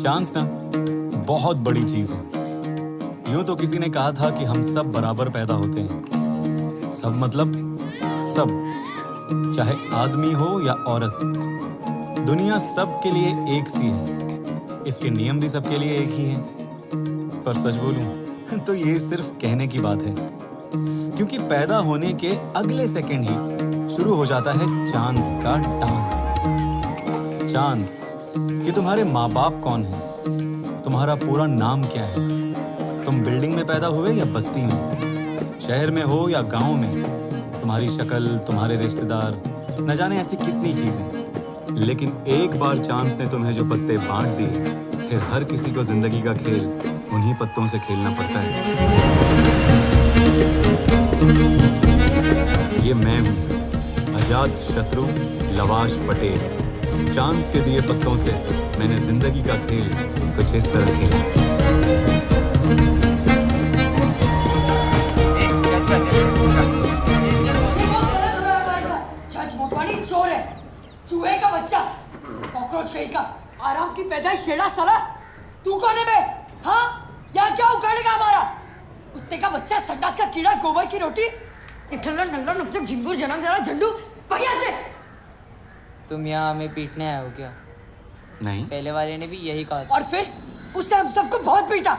Chance ना बहुत बड़ी चीज है। यूं तो किसी ने कहा था कि हम सब बराबर पैदा होते हैं। सब मतलब सब, चाहे आदमी हो या औरत। दुनिया सबके लिए एक सी है, इसके नियम भी सबके लिए एक ही हैं। पर सच बोलूं तो ये सिर्फ कहने की बात है, क्योंकि पैदा होने के अगले सेकंड ही शुरू हो जाता है चांस का डांस। चांस कि तुम्हारे माँ बाप कौन है, तुम्हारा पूरा नाम क्या है, तुम बिल्डिंग में पैदा हुए या बस्ती में, शहर में हो या गांव में, तुम्हारी शक्ल, तुम्हारे रिश्तेदार, न जाने ऐसी कितनी चीजें। लेकिन एक बार चांस ने तुम्हें जो पत्ते बांट दिए, फिर हर किसी को जिंदगी का खेल उन्हीं पत्तों से खेलना पड़ता है। ये मैं हूँ, अजात शत्रु लवाश पटेल। चांस के दिए पत्तों से मैंने जिंदगी का खेल कुछ इस तरह खेला। चोर है, चूहे का बच्चा, कॉकरोच कहीं का, आराम की पैदाइश छेड़ा साला। तू कौन है बे? हाँ, यहाँ क्या उखाड़ेगा हमारा? कुत्ते का बच्चा, संडास का कीड़ा, गोबर की रोटी, इठल्ला नल्ला नुकचक झिंगुर जन्म जरा झंडू, बढ़िया से। तुम यहाँ हमें पीटने आए हो क्या? नहीं, पहले वाले ने भी यही कहा था। और फिर उसने हम सबको बहुत पीटा।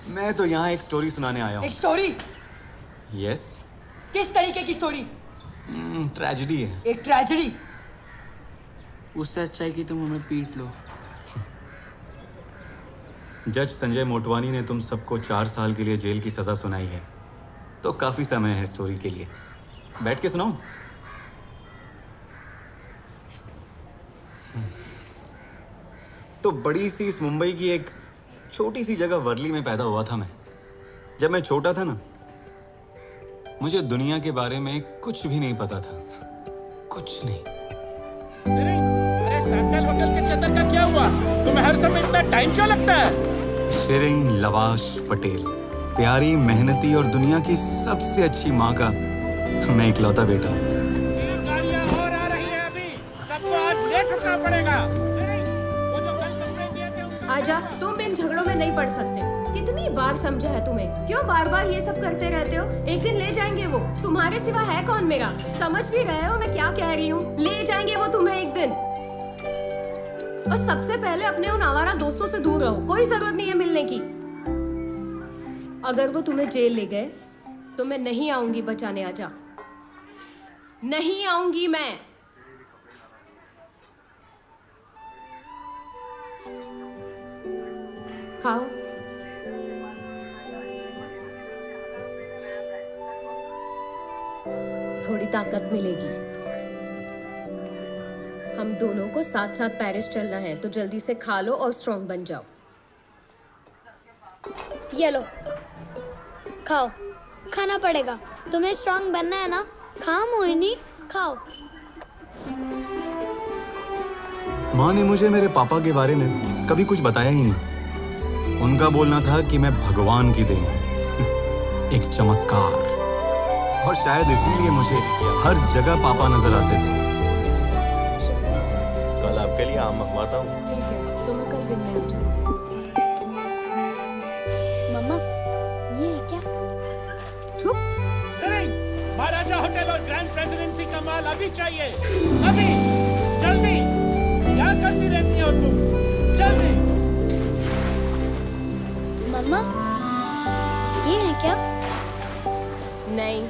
मैं तो यहाँ एक स्टोरी सुनाने आया हूँ। एक स्टोरी? यस। किस तरीके की स्टोरी? ट्रेजेडी है। एक ट्रेजेडी? उससे अच्छा है कि तुम हमें पीट लो। जज संजय मोटवानी ने तुम सबको 4 साल के लिए जेल की सजा सुनाई है, तो काफी समय है स्टोरी के लिए। बैठ के सुनाऊं? तो बड़ी सी इस मुंबई की एक छोटी सी जगह वर्ली में पैदा हुआ था मैं। जब मैं छोटा था ना, मुझे दुनिया के बारे में कुछ भी नहीं पता था, कुछ नहीं। अरे सर्कल होटल के चंदन का क्या हुआ? तुम्हें हर समय इतना टाइम क्यों लगता है? शिरिंग लवाश पटेल, प्यारी, मेहनती और दुनिया की सबसे अच्छी माँ का मैं इकलौता बेटा। 3 गाड़ियाँ और आ रही है अभी, सबको आज लेट उठना पड़ेगा। वो जो कल कंप्लेंट दिए थे उनका... आजा, तुम इन झगड़ों में नहीं पड़ सकते। कितनी बार समझा है तुम्हें? क्यों बार बार ये सब करते रहते हो? एक दिन ले जाएंगे वो। तुम्हारे सिवा है कौन मेरा? समझ भी रहे हो मैं क्या कह रही हूँ? ले जाएंगे वो तुम्हें एक दिन। और सबसे पहले अपने उन आवारा दोस्तों से दूर रहो, कोई जरूरत नहीं है मिलने की। अगर वो तुम्हें जेल ले गए तो मैं नहीं आऊंगी बचाने। आजा, नहीं आऊंगी मैं। खाओ। थोड़ी ताकत मिलेगी। हम दोनों को साथ साथ पेरिस चलना है, तो जल्दी से खा लो और स्ट्रॉन्ग बन जाओ। ये लो, खाओ। खाना पड़ेगा, तुम्हें स्ट्रॉन्ग बनना है ना। खाओ मोहिनी, खाओ। माँ ने मुझे मेरे पापा के बारे में कभी कुछ बताया ही नहीं। उनका बोलना था कि मैं भगवान की देन हूँ, एक चमत्कार। और शायद इसीलिए मुझे हर जगह पापा नजर आते थे। कल आपके लिए आम मंगवाता हूँ। ठीक है, तो मैं कल दिन में आ जाऊँ। मम्मा, ये है क्या? चुप। महाराजा होटल और ग्रैंड प्रेसिडेंसी का माल अभी चाहिए, अभी, जल्दी। क्या करती रहती हो तुम? जल्दी। मम्मा, ये है क्या? नहीं।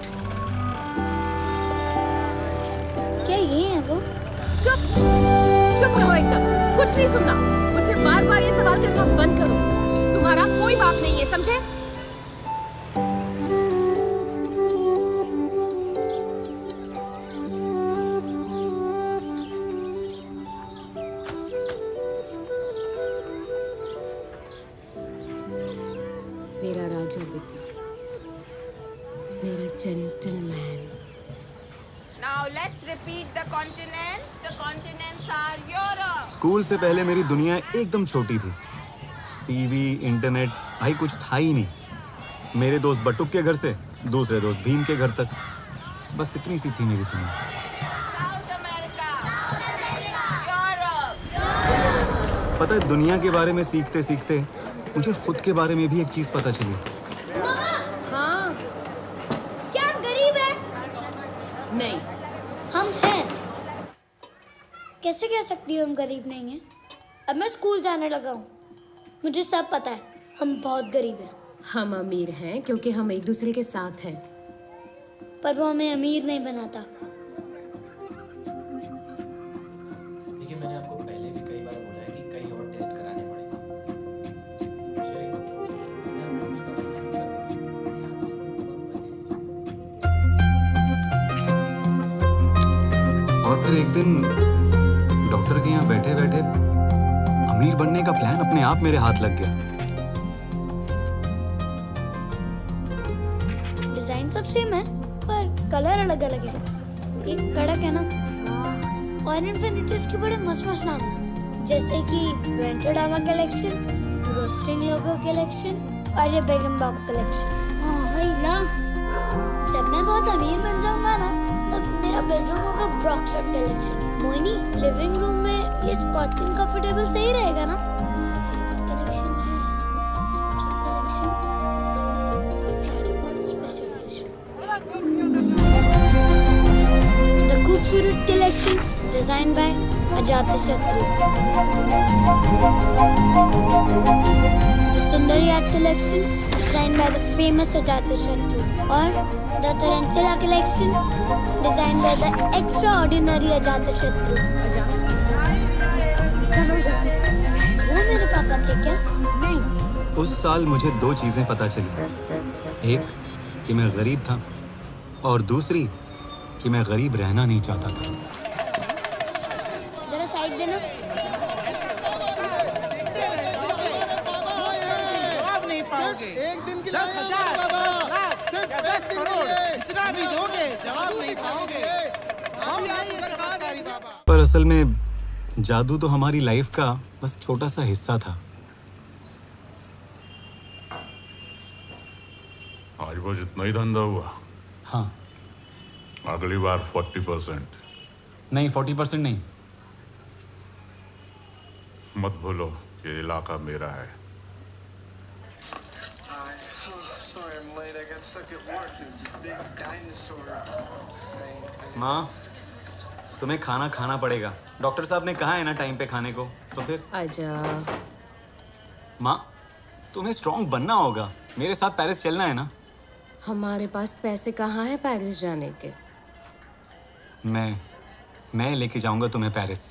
क्या ये है वो? चुप, चुप रहो एकदम, कुछ नहीं सुनना। मुझसे बार बार ये सवाल करना बंद करो। तुम्हारा कोई बाप नहीं है, समझे? मेरा राजा बेटा, मेरा gentleman. Now let's repeat the continents. The continents are Europe. School से पहले मेरी दुनिया एकदम छोटी थी। टीवी, इंटरनेट, भाई कुछ था ही नहीं। मेरे दोस्त बटुक के घर से दूसरे दोस्त भीम के घर तक, बस इतनी सी थी मेरी दुनिया। South America. Europe. पता है, दुनिया के बारे में सीखते सीखते मुझे खुद के बारे में भी एक चीज पता चली। हाँ। क्या हम गरीब है? नहीं। हम हैं। कैसे कह सकती हो हम गरीब नहीं हैं? अब मैं स्कूल जाने लगा हूँ, मुझे सब पता है, हम बहुत गरीब हैं। हम अमीर हैं क्योंकि हम एक दूसरे के साथ हैं। पर वो हमें अमीर नहीं बनाता। देखिए, मैंने आपको पहले भी कई बार बोला है कि कई और टेस्ट कराने पड़ेंगे। शरीफ, मैं आपको उसका वादा कर देता हूं। और फिर एक दिन डॉक्टर के यहाँ बैठे बैठे अमीर बनने का प्लान अपने आप मेरे हाथ लग गया। डिजाइन सब सेम है पर कलर अलग अलग है। एक कड़क है ना, और इन्फिनिटीज के बड़े मस्त मस्त नाम हैं, जैसे कि वेंटेड आवा कलेक्शन, रोस्टिंग लोगो कलेक्शन और ये बेगम बाग कलेक्शन। ला जब मैं बहुत अमीर बन जाऊंगा ना, तब मेरा बेडरूम होगा ब्रॉकशॉट कलेक्शन। मोहिनी, लिविंग रूम में ये स्कॉटलैंड कंफर्टेबल सही रहेगा ना? कलेक्शन है द खूबसूरत कलेक्शन डिजाइन बाय अजातशत्रु। सुंदरियात collection design by the famous Ajatshatru. और द तरंचला collection design by the extraordinary Ajatshatru. चलो इधर। वो मेरे पापा थे क्या? नहीं। उस साल मुझे दो चीजें पता चली। एक कि मैं गरीब था और दूसरी कि मैं गरीब रहना नहीं चाहता था। जरा साइड देना। जवाब नहीं पाओगे। एक दिन के लिए 10,000 सिर्फ 10 करोड़ इतना भी दोगे, जवाब नहीं पाओगे। हम आइए चमत्कारी बाबा। पर असल में जादू तो हमारी लाइफ का बस छोटा सा हिस्सा था। आज बस इतना ही धंधा हुआ। हाँ। अगली बार 40%। नहीं, 40% नहीं। मत भूलो, ये इलाका मेरा है। माँ, तुम्हें खाना खाना पड़ेगा। डॉक्टर साहब ने कहा है ना टाइम पे खाने को, तो फिर आजा। माँ, तुम्हें स्ट्रॉन्ग बनना होगा। मेरे साथ पेरिस चलना है ना? हमारे पास पैसे कहाँ हैं पेरिस जाने के? मैं लेके जाऊंगा तुम्हें पेरिस।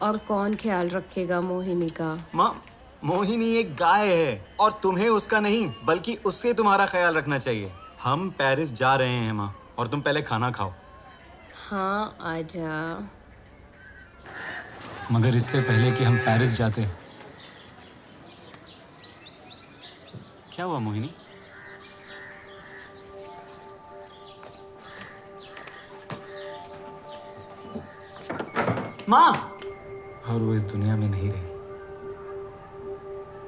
और कौन ख्याल रखेगा मोहिनी का? माँ, मोहिनी एक गाय है और तुम्हें उसका नहीं बल्कि उससे तुम्हारा ख्याल रखना चाहिए। हम पेरिस जा रहे हैं माँ, और तुम पहले खाना खाओ। हाँ, आजा। मगर इससे पहले कि हम पेरिस जाते, क्या हुआ मोहिनी? माँ! और वो इस दुनिया में नहीं रही।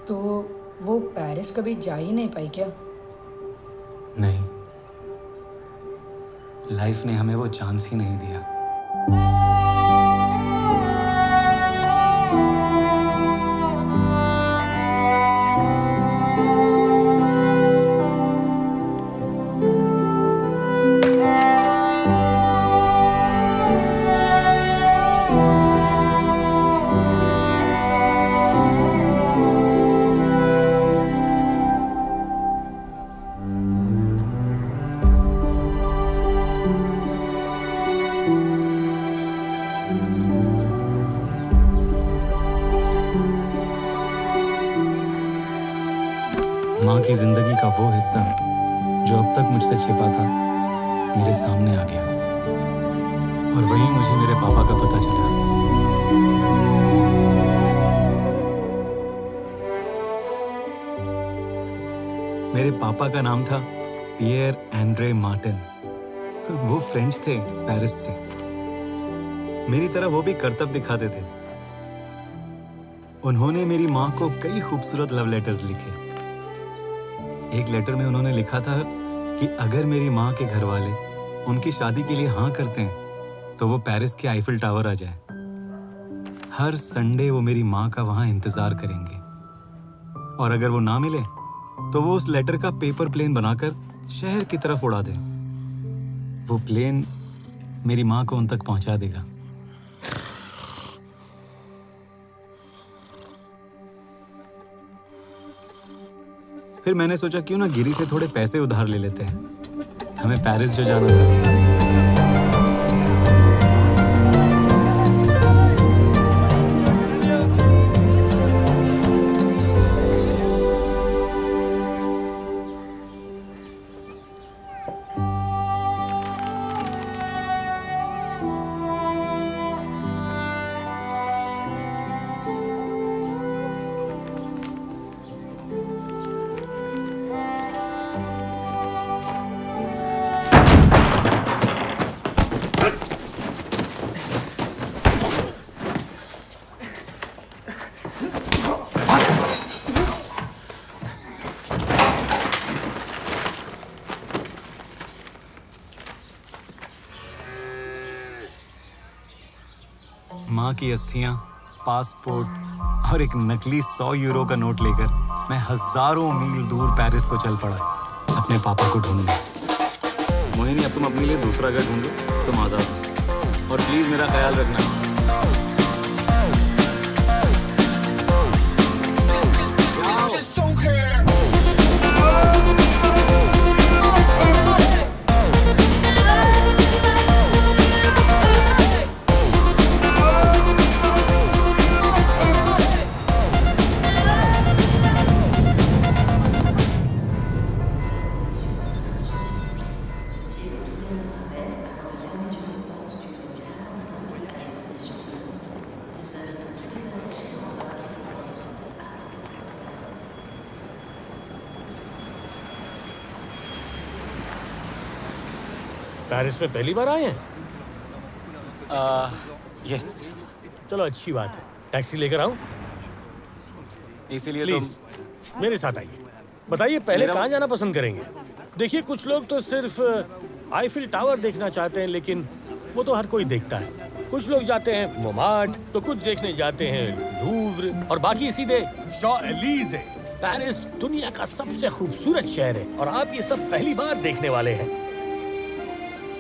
तो वो पेरिस कभी जा ही नहीं पाई क्या? नहीं, लाइफ ने हमें वो चांस ही नहीं दिया। माँ की जिंदगी का वो हिस्सा जो अब तक मुझसे छिपा था, मेरे सामने आ गया। और वहीं मुझे मेरे पापा का पता चला। मेरे पापा का नाम था पियर एंड्रे मार्टिन। वो फ्रेंच थे, पेरिस से। मेरी तरह वो भी करतब दिखाते थे। उन्होंने मेरी माँ को कई खूबसूरत लव लेटर्स लिखे। एक लेटर में उन्होंने लिखा था कि अगर मेरी माँ के घर वाले उनकी शादी के लिए हाँ करते हैं तो वो पेरिस के आईफिल टावर आ जाए। हर संडे वो मेरी माँ का वहां इंतजार करेंगे, और अगर वो ना मिले तो वो उस लेटर का पेपर प्लेन बनाकर शहर की तरफ उड़ा दे। वो प्लेन मेरी माँ को उन तक पहुंचा देगा। फिर मैंने सोचा क्यों ना गिरी से थोड़े पैसे उधार ले लेते हैं। हमें पेरिस जो जाना था। माँ की अस्थियां, पासपोर्ट और एक नकली 100 यूरो का नोट लेकर मैं हजारों मील दूर पेरिस को चल पड़ा अपने पापा को ढूंढने। मोहिनी, अब तुम अपने लिए दूसरा घर ढूंढो, तुम आजाद हो। और प्लीज मेरा ख्याल रखना। पेरिस में पहली बार आए हैं? यस। चलो अच्छी बात है। टैक्सी लेकर आऊं? इसीलिए प्लीज मेरे साथ आइए। बताइए पहले कहाँ जाना पसंद करेंगे? देखिए कुछ लोग तो सिर्फ आईफिल टावर देखना चाहते हैं, लेकिन वो तो हर कोई देखता है। कुछ लोग जाते हैं मोमार्ट, तो कुछ देखने जाते हैं लूव्र, और बाकी सीधे शॉ-एलीज़े। पेरिस दुनिया का सबसे खूबसूरत शहर है और आप ये सब पहली बार देखने वाले हैं।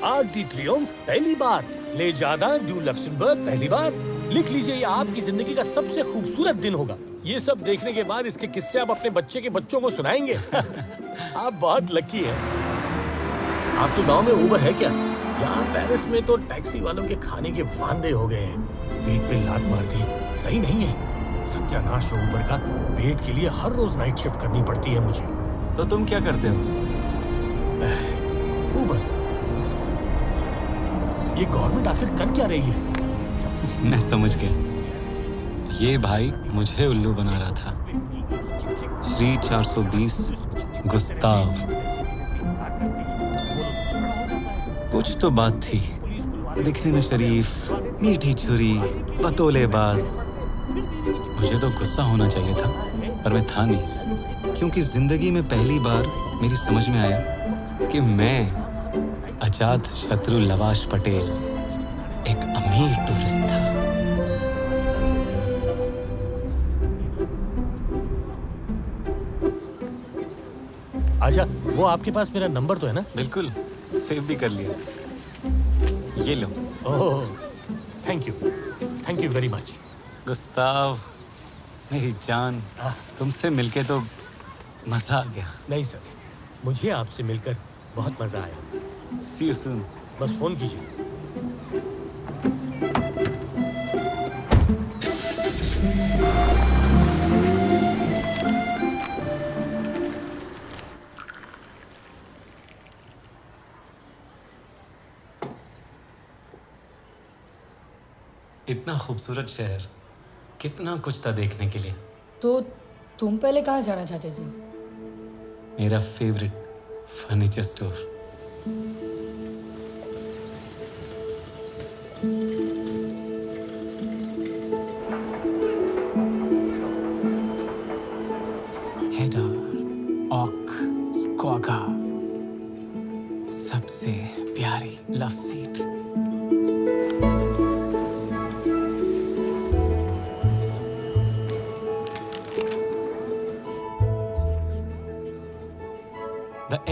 आर्क डी ट्रियोम्फ पहली बार, ले जार्डिन डू लक्सेमबर्ग पहली बार। लिख लीजिए, ये आपकी जिंदगी का सबसे खूबसूरत दिन होगा। ये सब देखने के बाद इसके किस्से आप अपने बच्चे के बच्चों को सुनाएंगे। आप बहुत लकी हैं। आपके गांव में उबर है क्या? यहाँ पेरिस में तो टैक्सी वालों के खाने के वांदे हो गए हैं। पेट पे लात मारती सही नहीं है। सत्यानाश हो उबर का। पेट के लिए हर रोज नाइट शिफ्ट करनी पड़ती है मुझे। तो तुम क्या करते हो? उबर। ये गवर्नमेंट आखिर कर क्या रही है? मैं समझ गया। ये भाई मुझे उल्लू बना रहा था। श्री 420 गुस्ताव। कुछ तो बात थी। दिखने में शरीफ, मीठी छुरी, बतौलेबाज। मुझे तो गुस्सा होना चाहिए था, पर मैं था नहीं, क्योंकि जिंदगी में पहली बार मेरी समझ में आया कि मैं अजात शत्रु लवाश पटेल एक अमीर टूरिस्ट था। आजा, वो आपके पास मेरा नंबर तो है ना? बिल्कुल, सेव भी कर लिया। ये लो। Oh, thank you very much. Gustav, मेरी जान, तुमसे मिलके तो मजा आ गया। नहीं सर, मुझे आपसे मिलकर बहुत मजा आया। See you soon. बस फोन कीजिए। इतना खूबसूरत शहर, कितना कुछ था देखने के लिए। तो तुम पहले कहाँ जाना चाहते थे? मेरा फेवरेट फर्नीचर स्टोर। हेडर, ऑक, स्क्वागा, सबसे प्यारी love seat.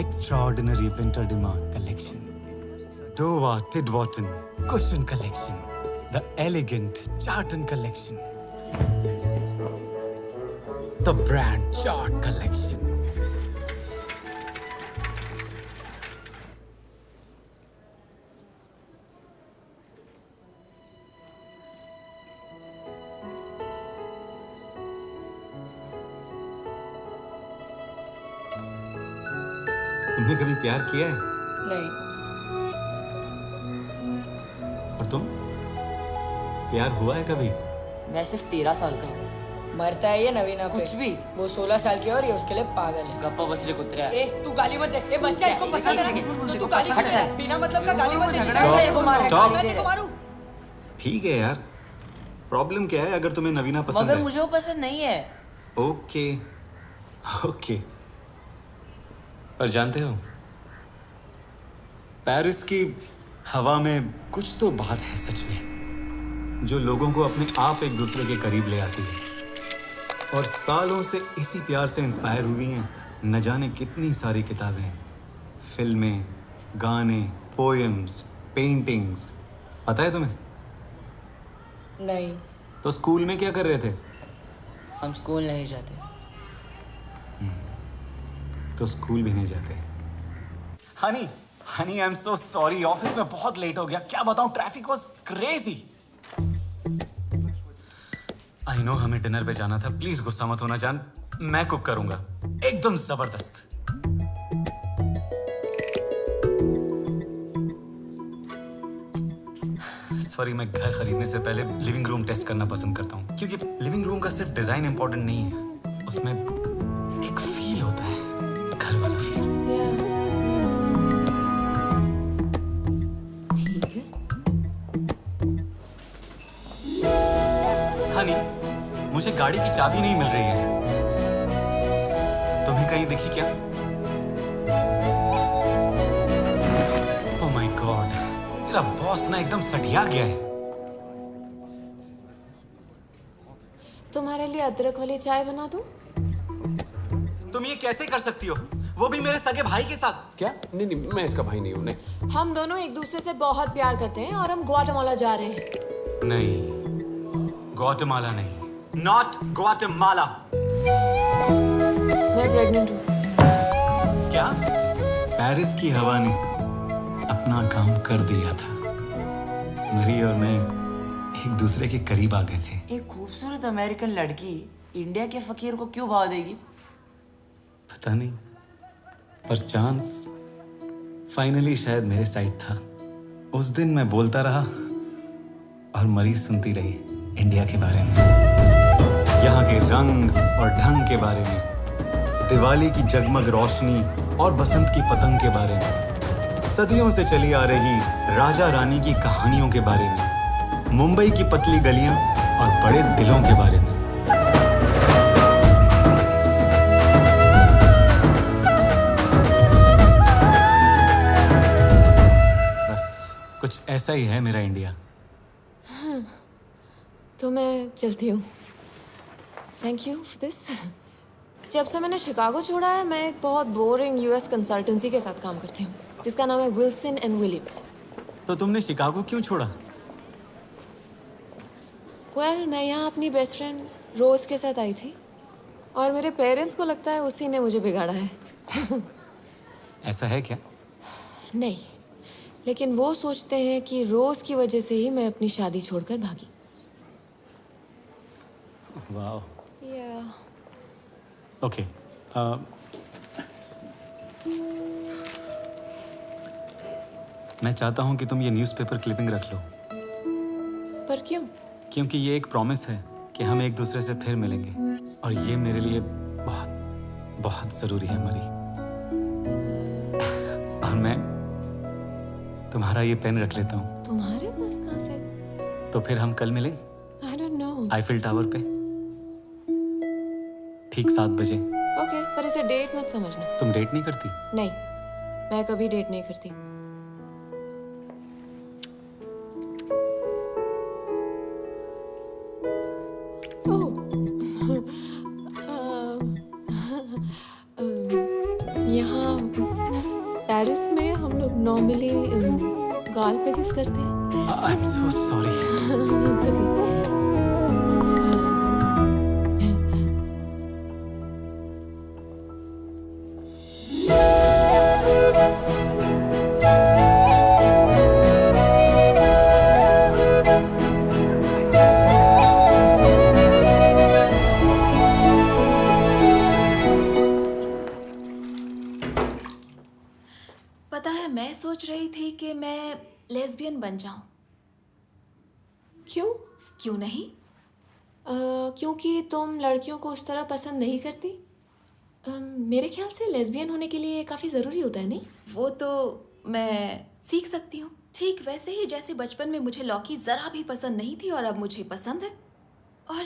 extraordinary winter demand collection, Dowa Tidwatton cushion collection, the elegant Charlton collection, the brand Chart collection. तुमने कभी प्यार किया है? नहीं। और तुम? प्यार हुआ है कभी? मैं सिर्फ 13 साल का हूँ। मरता है ये नवीना पे। कुछ भी। वो 16 साल की है और ये उसके लिए पागल है। गप्पा बसरे कुतरा। ए तू गाली मत दे। ए बच्चा इसको पसंद है तो तू गाली मत दे। बिना मतलब का गाली मत दे। Stop. मैं तेरे को मारूं। ठीक है यार, प्रॉब्लम क्या है अगर तुम्हें नवीना पसंद है? मगर मुझे वो पसंद नहीं है। ओके ओके, पर जानते हो पेरिस की हवा में कुछ तो बात है सच में, जो लोगों को अपने आप एक दूसरे के करीब ले आती है। और सालों से इसी प्यार से इंस्पायर हुई हैं न जाने कितनी सारी किताबें, फिल्में, गाने, पोएम्स, पेंटिंग्स। पता है तुम्हें? नहीं। तो स्कूल में क्या कर रहे थे? हम स्कूल नहीं जाते। तो स्कूल भी नहीं जाते। Honey Honey I am so sorry, office में बहुत लेट हो गया। क्या बताऊं, traffic was crazy. I know हमें डिनर पे जाना था, प्लीज गुस्सा मत होना जान, मैं कुक करूंगा एकदम जबरदस्त। सॉरी, मैं घर खरीदने से पहले लिविंग रूम टेस्ट करना पसंद करता हूँ, क्योंकि लिविंग रूम का सिर्फ डिजाइन इंपॉर्टेंट नहीं है, उसमें एक फील होता है, घर वाला फील। हनी, मुझे गाड़ी की चाबी नहीं मिल रही है, तुम्हें कहीं दिखी क्या? ओह माय गॉड, मेरा बॉस ना एकदम सठिया गया है। तुम्हारे लिए अदरक वाली चाय बना दूं? तुम ये कैसे कर सकती हो, वो भी मेरे सगे भाई के साथ? क्या? नहीं नहीं, मैं इसका भाई नहीं हूँ। नहीं, हम दोनों एक दूसरे से बहुत प्यार करते हैं और हम ग्वाटेमाला जा रहे हैं। नहीं, ग्वाटेमाला नहीं, नॉट ग्वाटेमाला। मैं प्रेग्नेंट हूँ। क्या? पेरिस की हवा ने अपना काम कर दिया था, मरी और मैं एक दूसरे के करीब आ गए थे। एक खूबसूरत अमेरिकन लड़की इंडिया के फकीर को क्यों भाव देगी? पता नहीं, पर चांस फाइनली शायद मेरे साइड था। उस दिन मैं बोलता रहा और मरी सुनती रही इंडिया के बारे में, यहाँ के रंग और ढंग के बारे में, दिवाली की जगमग रोशनी और बसंत की पतंग के बारे में, सदियों से चली आ रही राजा रानी की कहानियों के बारे में, मुंबई की पतली गलियां और बड़े दिलों के बारे में। बस कुछ ऐसा ही है मेरा इंडिया। तो मैं चलती हूँ। Thank you for this. जब से मैंने शिकागो छोड़ा है, मैं एक बहुत बोरिंग यूएस कंसल्टेंसी के साथ काम करती हूँ, जिसका नाम है विल्सन एंड विलियम्स। तो तुमने शिकागो क्यों छोड़ा? वेल, मैं यहाँ अपनी बेस्ट फ्रेंड रोज के साथ आई थी और मेरे पेरेंट्स को लगता है उसी ने मुझे बिगाड़ा है। ऐसा है क्या? नहीं, लेकिन वो सोचते हैं कि रोज की वजह से ही मैं अपनी शादी छोड़कर भागी। वाह। Yeah. ओके, मैं चाहता हूँ कि तुम ये न्यूज़पेपर क्लिपिंग रख लो। पर क्यों? क्योंकि ये एक प्रॉमिस है कि हम एक दूसरे से फिर मिलेंगे, और ये मेरे लिए बहुत बहुत जरूरी है मरी। और मैं तुम्हारा ये पेन रख लेता हूँ। तुम्हारे पास कहाँ से? तो फिर हम कल मिलें I don't know. Eiffel tower पे ठीक 7 बजे। ओके, पर इसे डेट मत समझना। तुम डेट नहीं करती? नहीं, मैं कभी डेट नहीं करती। यहाँ पेरिस में हम लोग नॉर्मली गाल पे किस करते हैं। I am so sorry. पता है, मैं सोच रही थी कि मैं लेस्बियन बन जाऊं। क्यों? क्यों नहीं? क्योंकि तुम लड़कियों को उस तरह पसंद नहीं करती। मेरे ख्याल से लेस्बियन होने के लिए काफ़ी ज़रूरी होता है, नहीं? वो तो मैं सीख सकती हूँ, ठीक वैसे ही जैसे बचपन में मुझे लौकी ज़रा भी पसंद नहीं थी और अब मुझे पसंद है। और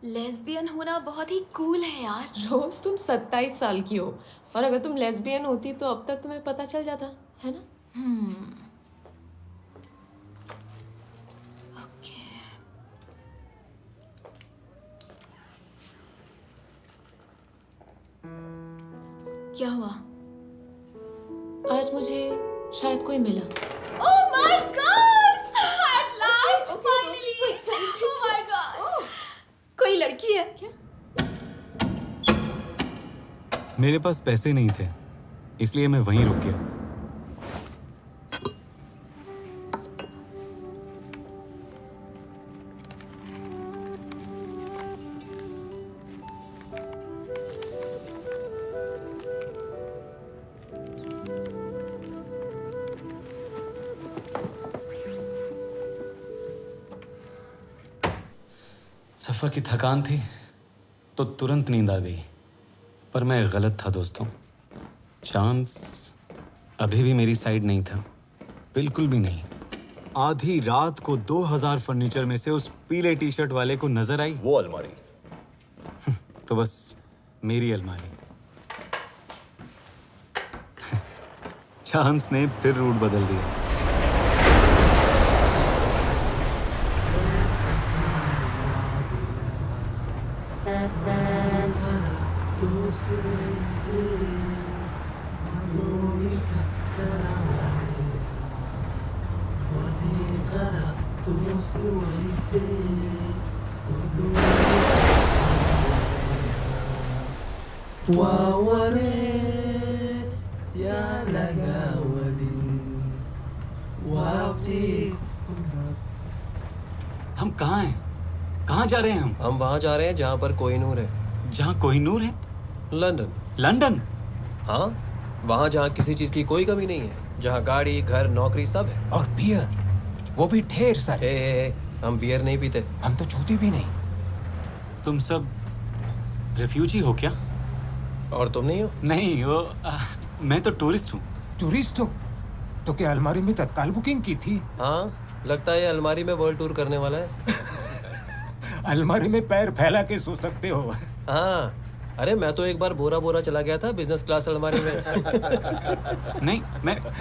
लेस्बियन होना बहुत ही कूल है यार। रोज तुम 27 साल की हो और अगर तुम लेस्बियन होती तो अब तक तुम्हें पता चल जाता, है ना? क्या हुआ? आज मुझे शायद कोई मिला। Oh my God! At last, finally! Oh my God! कोई लड़की है क्या? मेरे पास पैसे नहीं थे, इसलिए मैं वहीं रुक गया। सफर की थकान थी तो तुरंत नींद आ गई, पर मैं गलत था दोस्तों। चांस अभी भी मेरी साइड नहीं था, बिल्कुल भी नहीं। आधी रात को 2000 फर्नीचर में से उस पीले टी शर्ट वाले को नजर आई वो अलमारी। तो बस मेरी अलमारी। चांस ने फिर रूट बदल दिया। हम कहाँ हैं? कहाँ जा रहे हैं हम? हम वहाँ जा रहे हैं जहाँ पर कोहिनूर है। जहाँ कोहिनूर है? लंदन। लंदन? हाँ, वहाँ जहाँ किसी चीज की कोई कमी नहीं है, जहाँ गाड़ी, घर, नौकरी सब है। और बियर, वो भी ढेर सारे। हम बियर नहीं पीते। हम तो छूते भी नहीं। तुम सब रिफ्यूजी हो क्या? और तुम नहीं हो? नहीं, मैं तो टूरिस्ट हूँ। टूरिस्ट हो? तो क्या अलमारी में तत्काल बुकिंग की थी? हाँ, लगता है अलमारी में वर्ल्ड टूर करने वाला है। अलमारी में पैर फैला के सो सकते हो। हाँ, अरे मैं तो एक बार बोरा बोरा चला गया था बिजनेस क्लास अलमारी में। नहीं,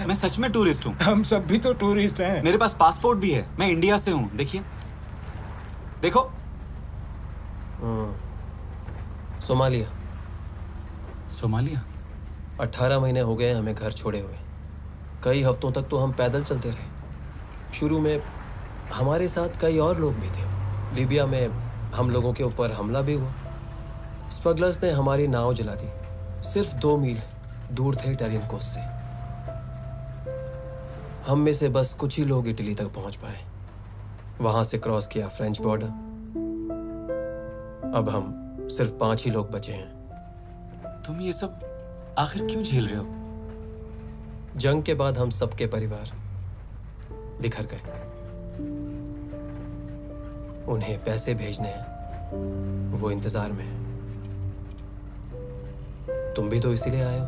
मैं सच में टूरिस्ट हूँ। हम सब भी तो टूरिस्ट हैं। मेरे पास पासपोर्ट भी है, मैं इंडिया से हूँ। देखिए, देखो। सोमालिया। सोमालिया? 18 महीने हो गए हमें घर छोड़े हुए। कई हफ्तों तक तो हम पैदल चलते रहे। शुरू में हमारे साथ कई और लोग भी थे। लीबिया में हम लोगों के ऊपर हमला भी हुआ। स्मगलर्स ने हमारी नाव जला दी। सिर्फ 2 मील दूर थे इटालियन कोस्ट से। हम में से बस कुछ ही लोग इटली तक पहुंच पाए। वहां से क्रॉस किया फ्रेंच बॉर्डर। अब हम सिर्फ 5 ही लोग बचे हैं। तुम ये सब आखिर क्यों झेल रहे हो? जंग के बाद हम सबके परिवार बिखर गए। उन्हें पैसे भेजने हैं, वो इंतजार में है। तुम भी तो इसीलिए आए हो।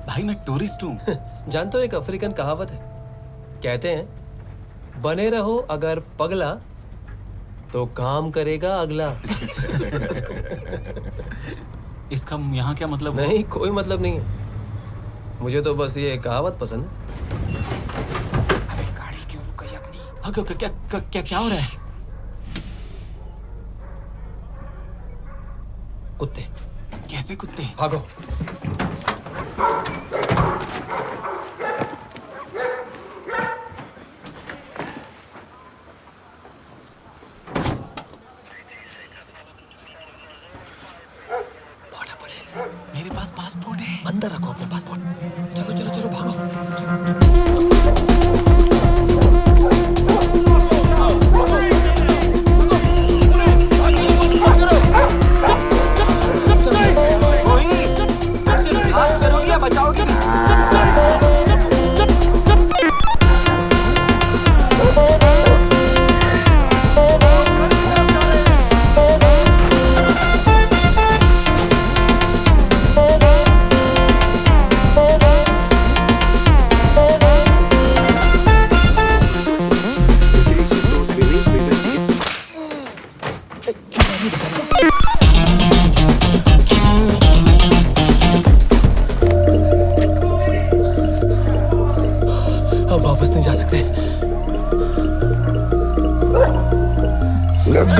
भाई मैं टूरिस्ट हूँ। जानते हो एक अफ्रीकन कहावत है, कहते हैं बने रहो अगर पगला तो काम करेगा अगला। इसका यहाँ क्या मतलब? नहीं, कोई मतलब नहीं है। मुझे तो बस ये कहावत पसंद है। अबे गाड़ी क्यों रुक गई अपनी? हाँ, क्या हो रहा है? कुत्ते। कैसे कुत्ते? भागो।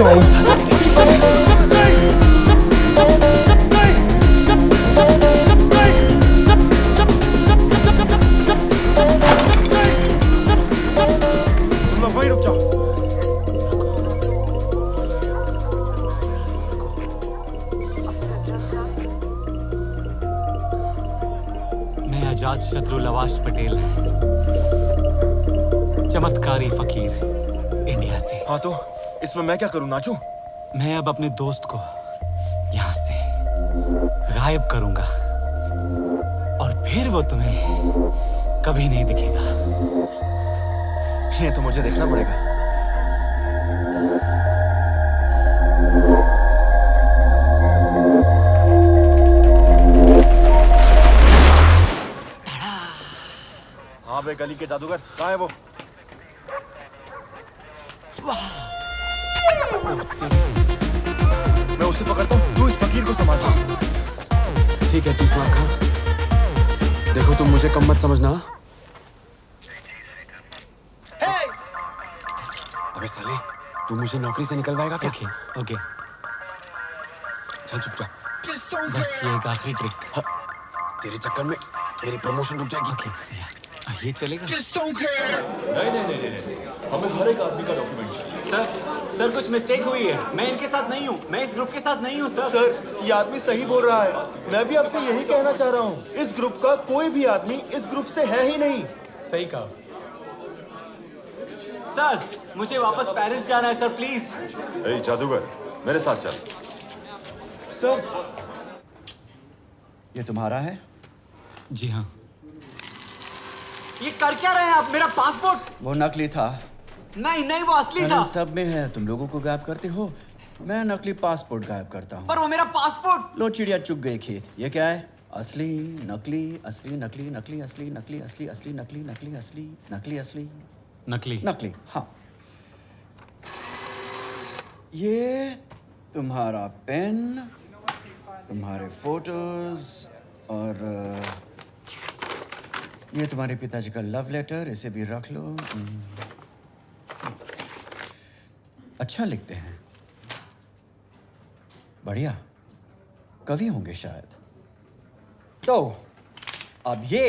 तुम लोग वहीं रुक जाओ। मैं अजात शत्रु लवाश पटेल, चमत्कारी फकीर इंडिया से। हाँ तो इसमें मैं क्या करूं, नाचूं? मैं अब अपने दोस्त को यहाँ से गायब करूंगा और फिर वो तुम्हें कभी नहीं दिखेगा। ये तो मुझे देखना पड़ेगा। हाँ बे, गली के जादूगर कहाँ है वो? मैं उसे पकड़ता हूँ, तू इस फकीर को संभालता। ठीक है 30 लाख का। देखो तुम मुझे कम मत समझना। अबे साले, तू मुझे नौकरी से निकलवाएगा क्या? ओके। चल चुपचाप। बस ये एक आखिरी ट्रिक। हाँ, तेरे चक्कर में मेरी प्रमोशन रुक जाएगी। ये चलेगा? नहीं, हमें हर एक आदमी का डॉक्यूमेंट चाहिए। सर कुछ मिस्टेक हुई है। मैं इनके साथ नहीं हूँ, मैं इस ग्रुप के साथ नहीं हूँ सर। सर ये आदमी सही बोल रहा है। मैं भी आपसे यही कहना चाह रहा हूँ, इस ग्रुप का कोई भी आदमी इस ग्रुप से है ही नहीं। सही कहा। सर मुझे वापस पेरिस जाना है सर, प्लीज। ए जादूगर, मेरे साथ चल। सर ये तुम्हारा है? जी हाँ। ये कर क्या रहे हैं आप? मेरा पासपोर्ट। वो नकली था। नहीं वो असली था। सब में है, तुम लोगों को गायब करते हो, मैं नकली पासपोर्ट गायब करता हूँ। पर वो मेरा पासपोर्ट। लो चिड़िया चुग गई खेत। ये क्या है? असली नकली असली नकली नकली असली नकली असली असली नकली नकली असली नकली असली नकली नकली। हाँ ये तुम्हारा पेन, तुम्हारे फोटोज और ये तुम्हारे पिताजी का लव लेटर, इसे भी रख लो। अच्छा लिखते हैं, बढ़िया, कवि होंगे शायद। तो अब ये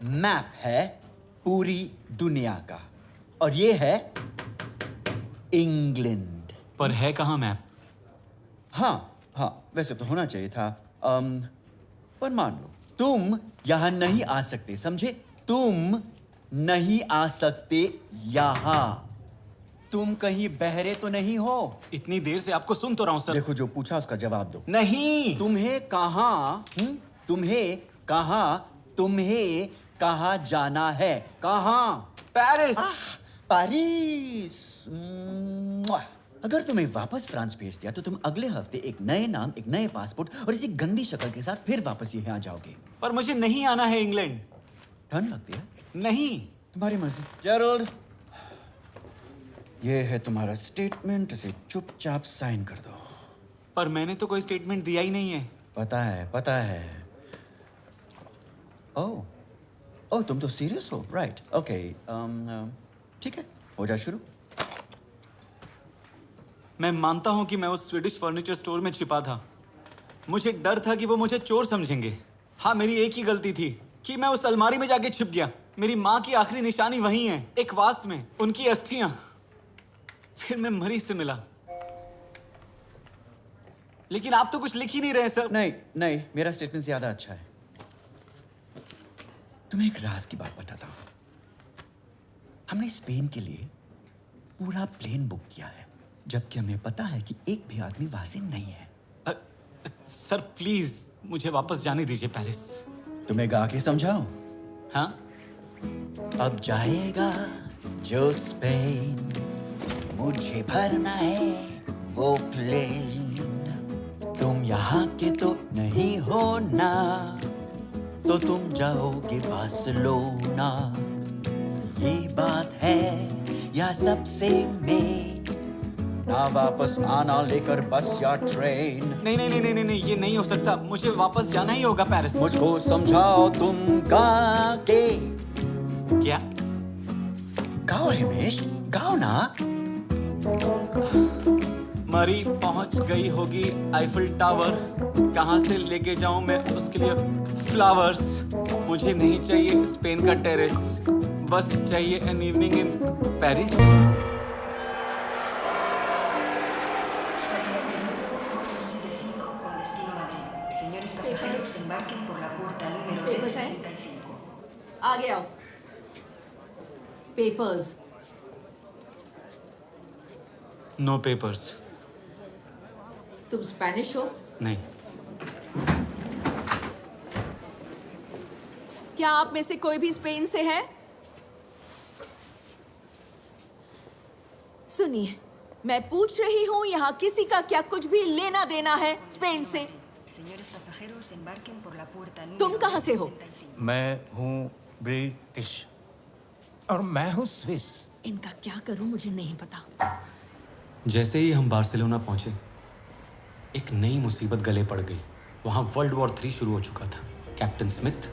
मैप है पूरी दुनिया का और ये है इंग्लैंड। पर है कहाँ मैप? हाँ वैसे तो होना चाहिए था। पर मान लो तुम यहां नहीं आ सकते, समझे? तुम नहीं आ सकते यहां। तुम कहीं बहरे तो नहीं हो? इतनी देर से आपको सुन तो रहा हूं सर। देखो जो पूछा उसका जवाब दो। नहीं। तुम्हें कहाँ जाना है? कहाँ? पेरिस। पेरिस। अगर तुम्हें वापस फ्रांस भेज दिया तो तुम अगले हफ्ते एक नए नाम, एक नए पासपोर्ट और इसी गंदी शक्ल के साथ फिर वापस यहाँ आ जाओगे। पर मुझे नहीं आना है इंग्लैंड। ठंड लगती है? नहीं। तुम्हारी मर्जी। जेरोल्ड, ये है तुम्हारा स्टेटमेंट, इसे चुपचाप साइन कर दो। पर मैंने तो कोई स्टेटमेंट दिया ही नहीं है। पता है। ओह तुम तो सीरियस हो? Right, okay. ठीक है, हो जा शुरू। मैं मानता हूं कि मैं उस स्वीडिश फर्नीचर स्टोर में छिपा था। मुझे डर था कि वो मुझे चोर समझेंगे। हाँ, मेरी एक ही गलती थी कि मैं उस अलमारी में जाके छिप गया। मेरी माँ की आखिरी निशानी वहीं है, एक वास में, उनकी अस्थियां। फिर मैं मरीज से मिला। लेकिन आप तो कुछ लिख ही नहीं रहे सर। नहीं, मेरा स्टेटमेंट ज्यादा अच्छा है। तुम्हें एक राज की बात बताता हूं। हमने स्पेन के लिए पूरा प्लेन बुक किया है, जबकि हमें पता है कि एक भी आदमी वहां से नहीं है। सर प्लीज मुझे वापस जाने दीजिए पेरिस। तुम्हें गा के समझाओ? हाँ। अब जाएगा जो स्पेन, मुझे भरना है वो प्लेन। तुम यहाँ के तो नहीं हो ना, तो तुम जाओगे बार्सिलोना। ये बात है या सबसे मेन, ना वापस आना लेकर बस या ट्रेन। नहीं, ये नहीं हो सकता। मुझे वापस जाना ही होगा पेरिस। मुझको समझाओ तुम गा के। क्या? गाओ हिमेश, गाओ ना। मरी पहुंच गई होगी आईफिल टावर। कहां से लेके जाऊं मैं उसके लिए फ्लावर्स? मुझे नहीं चाहिए स्पेन का टेरेस, बस चाहिए an evening in Paris. Papers हैं? आगे आओ। पेपर्स। No papers. तुम स्पेनिश हो? नहीं। क्या आप में से कोई भी स्पेन से है? सुनिए, मैं पूछ रही हूँ यहाँ किसी का क्या कुछ भी लेना देना है स्पेन से? तुम कहाँ से हो? मैं हूँ ब्रिटिश और मैं हूँ स्विस। इनका क्या करूँ मुझे नहीं पता। जैसे ही हम बार्सिलोना पहुंचे, एक नई मुसीबत गले पड़ गई। वहां वर्ल्ड वॉर 3 शुरू हो चुका था, कैप्टन स्मिथ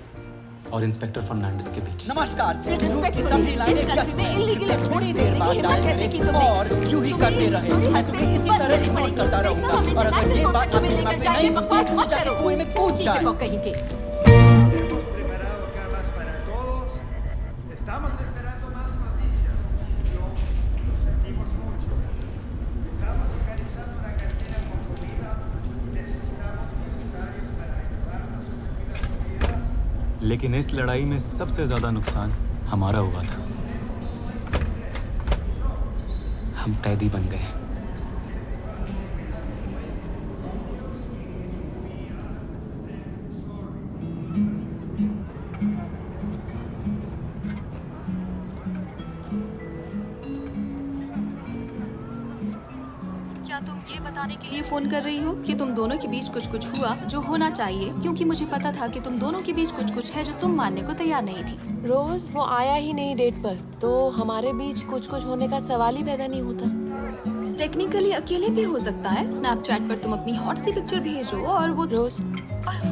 और इंस्पेक्टर फर्नांडिस के बीच। नमस्कार। इस ग्रुप की सभी लाइनें थोड़ी देर बाद डायल करें और यूं ही करते रहे। मैं तुम्हें इसी तरह इग्नोर करता रहूंगा और अगर ये बात आपके दिमाग में नहीं घुसी तो जाके कुएं में कूद जाए। लेकिन इस लड़ाई में सबसे ज्यादा नुकसान हमारा हुआ था। हम कैदी बन गए। क्या तुम ये बताने के लिए फोन कर रही हो कि तुम दोनों के बीच कुछ कुछ हुआ जो होना चाहिए, क्योंकि मुझे पता था कि तुम दोनों के बीच कुछ कुछ है जो तुम मानने को तैयार नहीं थी। रोज वो आया ही नहीं डेट पर, तो हमारे बीच कुछ कुछ होने का सवाल ही पैदा नहीं होता। टेक्निकली अकेले भी हो सकता है। स्नैपचैट पर तुम अपनी हॉट सी पिक्चर भेजो और वो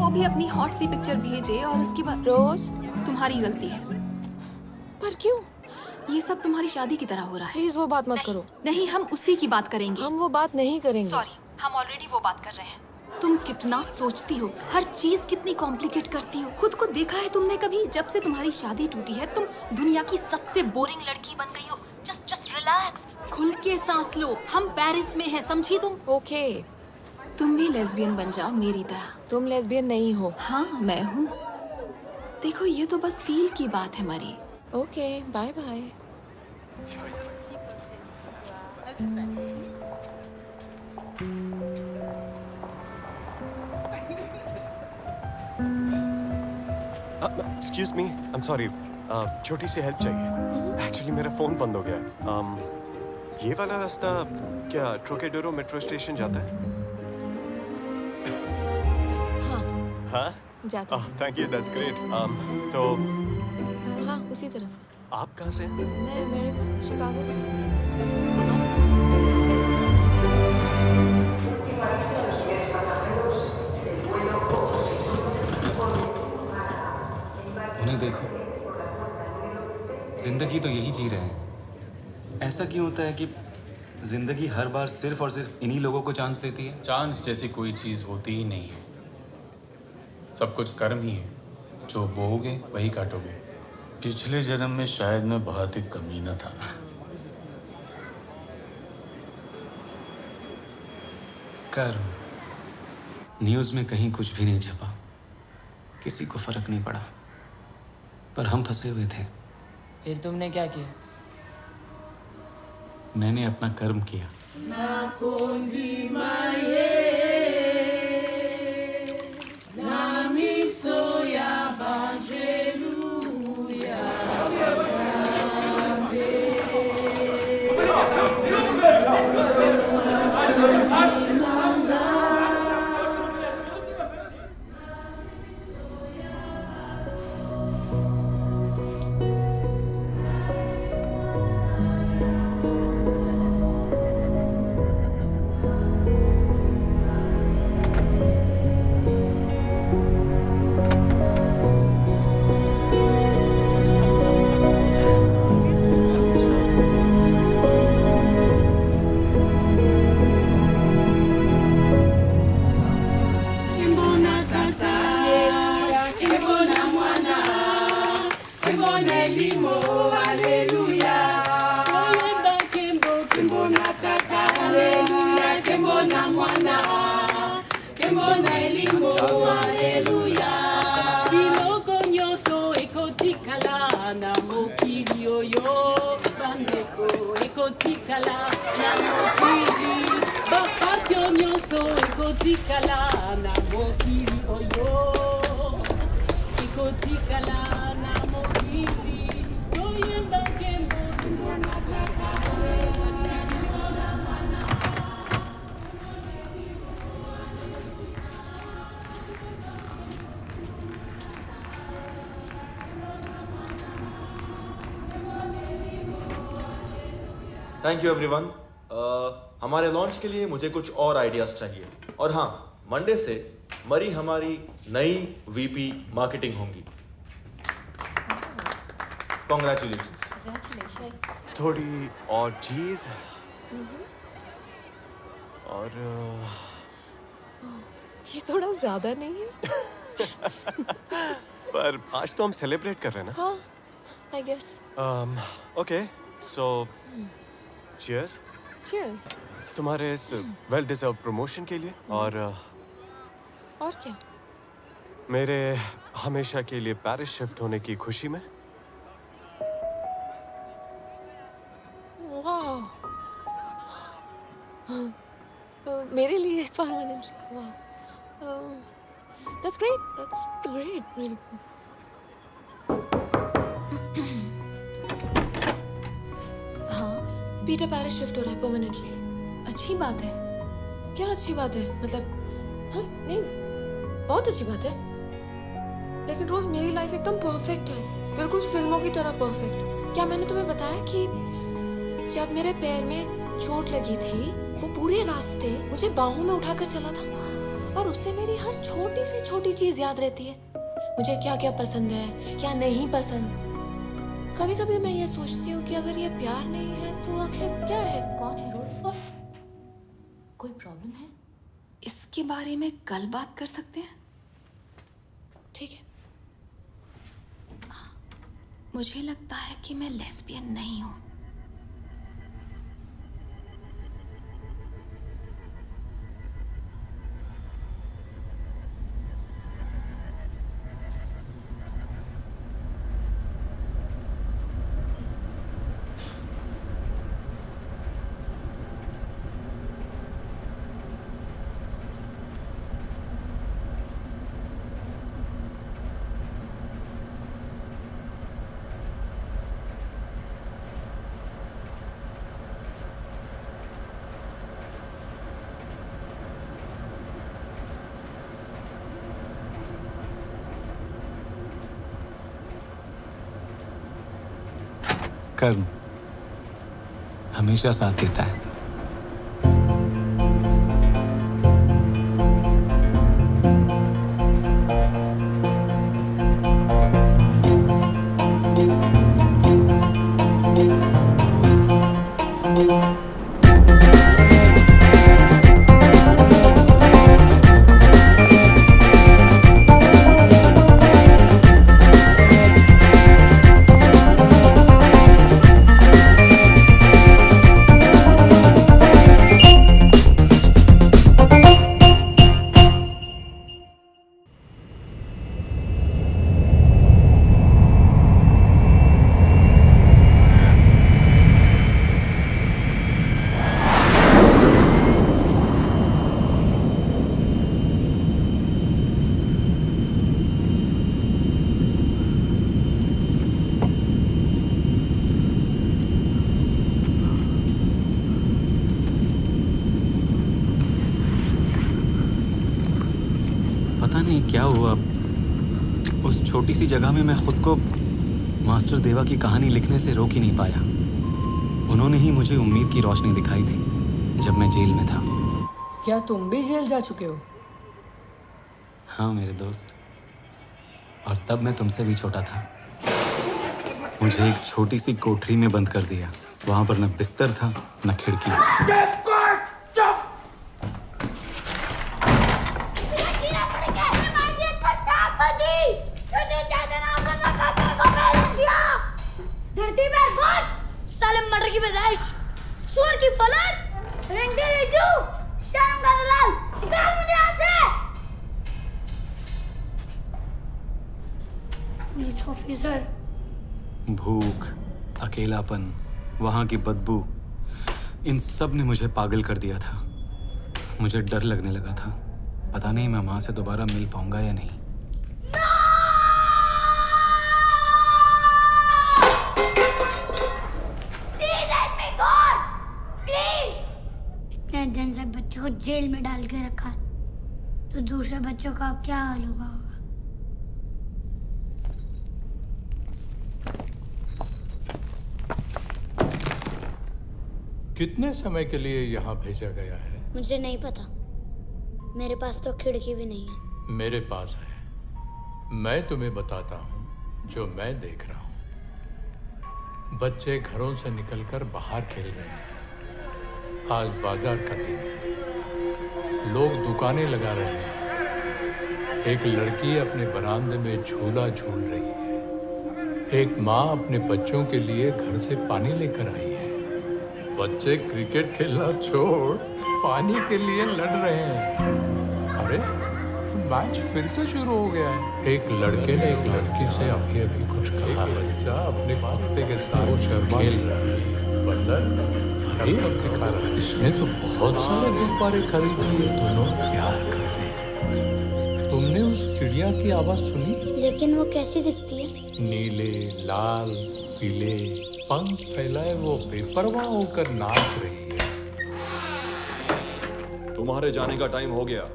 भी अपनी हॉट सी पिक्चर भेजे और उसके बाद रोज तुम्हारी गलती है। पर क्यों? ये सब तुम्हारी शादी की तरह हो रहा है। प्लीज वो बात मत करो। नहीं, हम उसी की बात करेंगे। हम वो बात नहीं करेंगे। सॉरी, हम ऑलरेडी वो बात कर रहे हैं। तुम कितना सोचती हो, हर चीज कितनी कॉम्प्लिकेट करती हो। खुद को देखा है तुमने कभी? जब से तुम्हारी शादी टूटी है तुम दुनिया की सबसे बोरिंग लड़की बन गई हो। जस्ट रिलैक्स, खुल के सांस लो। हम पेरिस में हैं, समझी तुम? ओके, तुम भी लेस्बियन बन जाओ मेरी तरह। तुम लेस्बियन नहीं हो। हाँ, मैं हूँ। देखो, ये तो बस फील की बात है हमारी। Okay, bye bye. Excuse me, I am sorry, छोटी सी हेल्प चाहिए। एक्चुअली मेरा फोन बंद हो गया है। ये वाला रास्ता क्या ट्रोकेडोरो मेट्रो स्टेशन जाता है? हाँ जाता है। Thank you, that's great. तो हाँ, उसी तरफ। आप कहाँ से? मैं अमेरिका, शिकागो से। उन्हें देखो, जिंदगी तो यही जी रहे हैं। ऐसा क्यों होता है कि जिंदगी हर बार सिर्फ और सिर्फ इन्हीं लोगों को चांस देती है? चांस जैसी कोई चीज होती ही नहीं है। सब कुछ कर्म ही है, जो बोओगे वही काटोगे। पिछले जन्म में शायद मैं बहुत ही कमीना था। कर्म। न्यूज़ में कहीं कुछ भी नहीं छपा, किसी को फर्क नहीं पड़ा, पर हम फंसे हुए थे। फिर तुमने क्या किया? मैंने अपना कर्म किया। Kembona limo, hallelujah. Oyemba kembo, kembona tata, hallelujah. Kembona mwana, kembona limo, hallelujah. Biloko nyoso ekotikala na mokili oyo, bandeko ekotikala na mokili. Bakasio nyoso ekotikala na mokili oyo. Ekotikala na mokili. Oyemba kembo, kembona tata, hallelujah. Kembona mwana. Thank you everyone. हमारे launch के लिए मुझे कुछ और ideas चाहिए। और हाँ, Monday से मरी हमारी नई वीपी मार्केटिंग होंगी। कॉन्ग्रेचुलेशंस। थोड़ी और चीज और ये थोड़ा ज्यादा नहीं है? पर आज तो हम सेलिब्रेट कर रहे हैं ना। हाँ, I guess. Okay, so cheers. Cheers. तुम्हारे इस वेल डिजर्व प्रमोशन के लिए और क्या? मेरे हमेशा के लिए पेरिस शिफ्ट होने की खुशी में। वाह, मेरे लिए परमानेंटली। वाह, that's great, really. हाँ, पीटर पेरिस शिफ्ट हो रहा है परमानेंटली। अच्छी बात है। क्या अच्छी बात है? मतलब हाँ, नहीं, बहुत अच्छी बात है। लेकिन रोज मेरी लाइफ एकदम परफेक्ट है, बिल्कुल फिल्मों की तरह परफेक्ट। क्या मैंने तुम्हें बताया कि जब मेरे पैर में चोट लगी थी, वो पूरे रास्ते मुझे बाहों में उठाकर चला था और उससे मेरी हर छोटी से छोटी चीज याद रहती है। मुझे क्या क्या पसंद है, क्या नहीं पसंद। कभी कभी मैं ये सोचती हूँ कि अगर ये प्यार नहीं है तो आखिर क्या है? कौन है रोज? कोई प्रॉब्लम है? इसके बारे में कल बात कर सकते हैं? ठीक है। मुझे लगता है कि मैं लेस्बियन नहीं हूँ। कर्म हमेशा साथ देता है। पता नहीं क्या हुआ, उस छोटी सी जगह में मैं खुद को मास्टर देवा की कहानी लिखने से रोक ही नहीं पाया। उन्होंने ही मुझे उम्मीद की रोशनी दिखाई थी जब मैं जेल में था। क्या तुम भी जेल जा चुके हो? हाँ मेरे दोस्त, और तब मैं तुमसे भी छोटा था। मुझे एक छोटी सी कोठरी में बंद कर दिया। वहां पर न बिस्तर था न खिड़की। की पैदाइश, सूर की फलक, रंगे लेजू, शर्म का दलाल, निकाल मुझे यहाँ से। Police officer. भूख, अकेलापन, वहां की बदबू, इन सब ने मुझे पागल कर दिया था। मुझे डर लगने लगा था, पता नहीं मैं माँ से दोबारा मिल पाऊंगा या नहीं। इतने दिन से बच्चों को जेल में डाल के रखा, तो दूसरे बच्चों का क्या हाल होगा? कितने समय के लिए यहाँ भेजा गया है? मुझे नहीं पता, मेरे पास तो खिड़की भी नहीं है। मेरे पास है। मैं तुम्हें बताता हूँ जो मैं देख रहा हूँ। बच्चे घरों से निकलकर बाहर खेल रहे हैं। आज बाजार का दिन है। लोग दुकानें लगा रहे हैं। एक लड़की अपने बरामदे में झूला झूल रही है। एक माँ अपने बच्चों के लिए घर से पानी लेकर आई है। बच्चे क्रिकेट खेलना छोड़ पानी के लिए लड़ रहे हैं। अरे मैच फिर से शुरू हो गया है। एक लड़के ने एक लड़की से अभी अभी कुछ कहा। बच्चा अपने कुत्ते के साथ खेल रहा है। बंदर दिखा रहा है। इसने तो बहुत सारे गुब्बारे खरीद लिए। दोनों प्यार करते हैं। तुमने उस चिड़िया की आवाज सुनी? लेकिन वो कैसी दिखती है? नीले, लाल, पीले पंख फैलाए वो बेपरवाह होकर नाच रही है। तुम्हारे जाने का टाइम हो गया।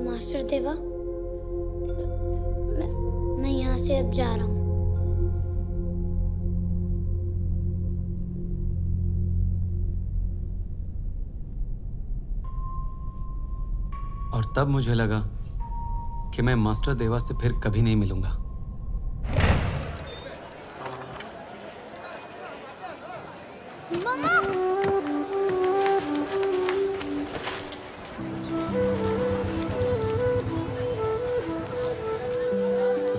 मास्टर देवा, मैं यहाँ से अब जा रहा हूँ। और तब मुझे लगा कि मैं मास्टर देवा से फिर कभी नहीं मिलूंगा। मामा!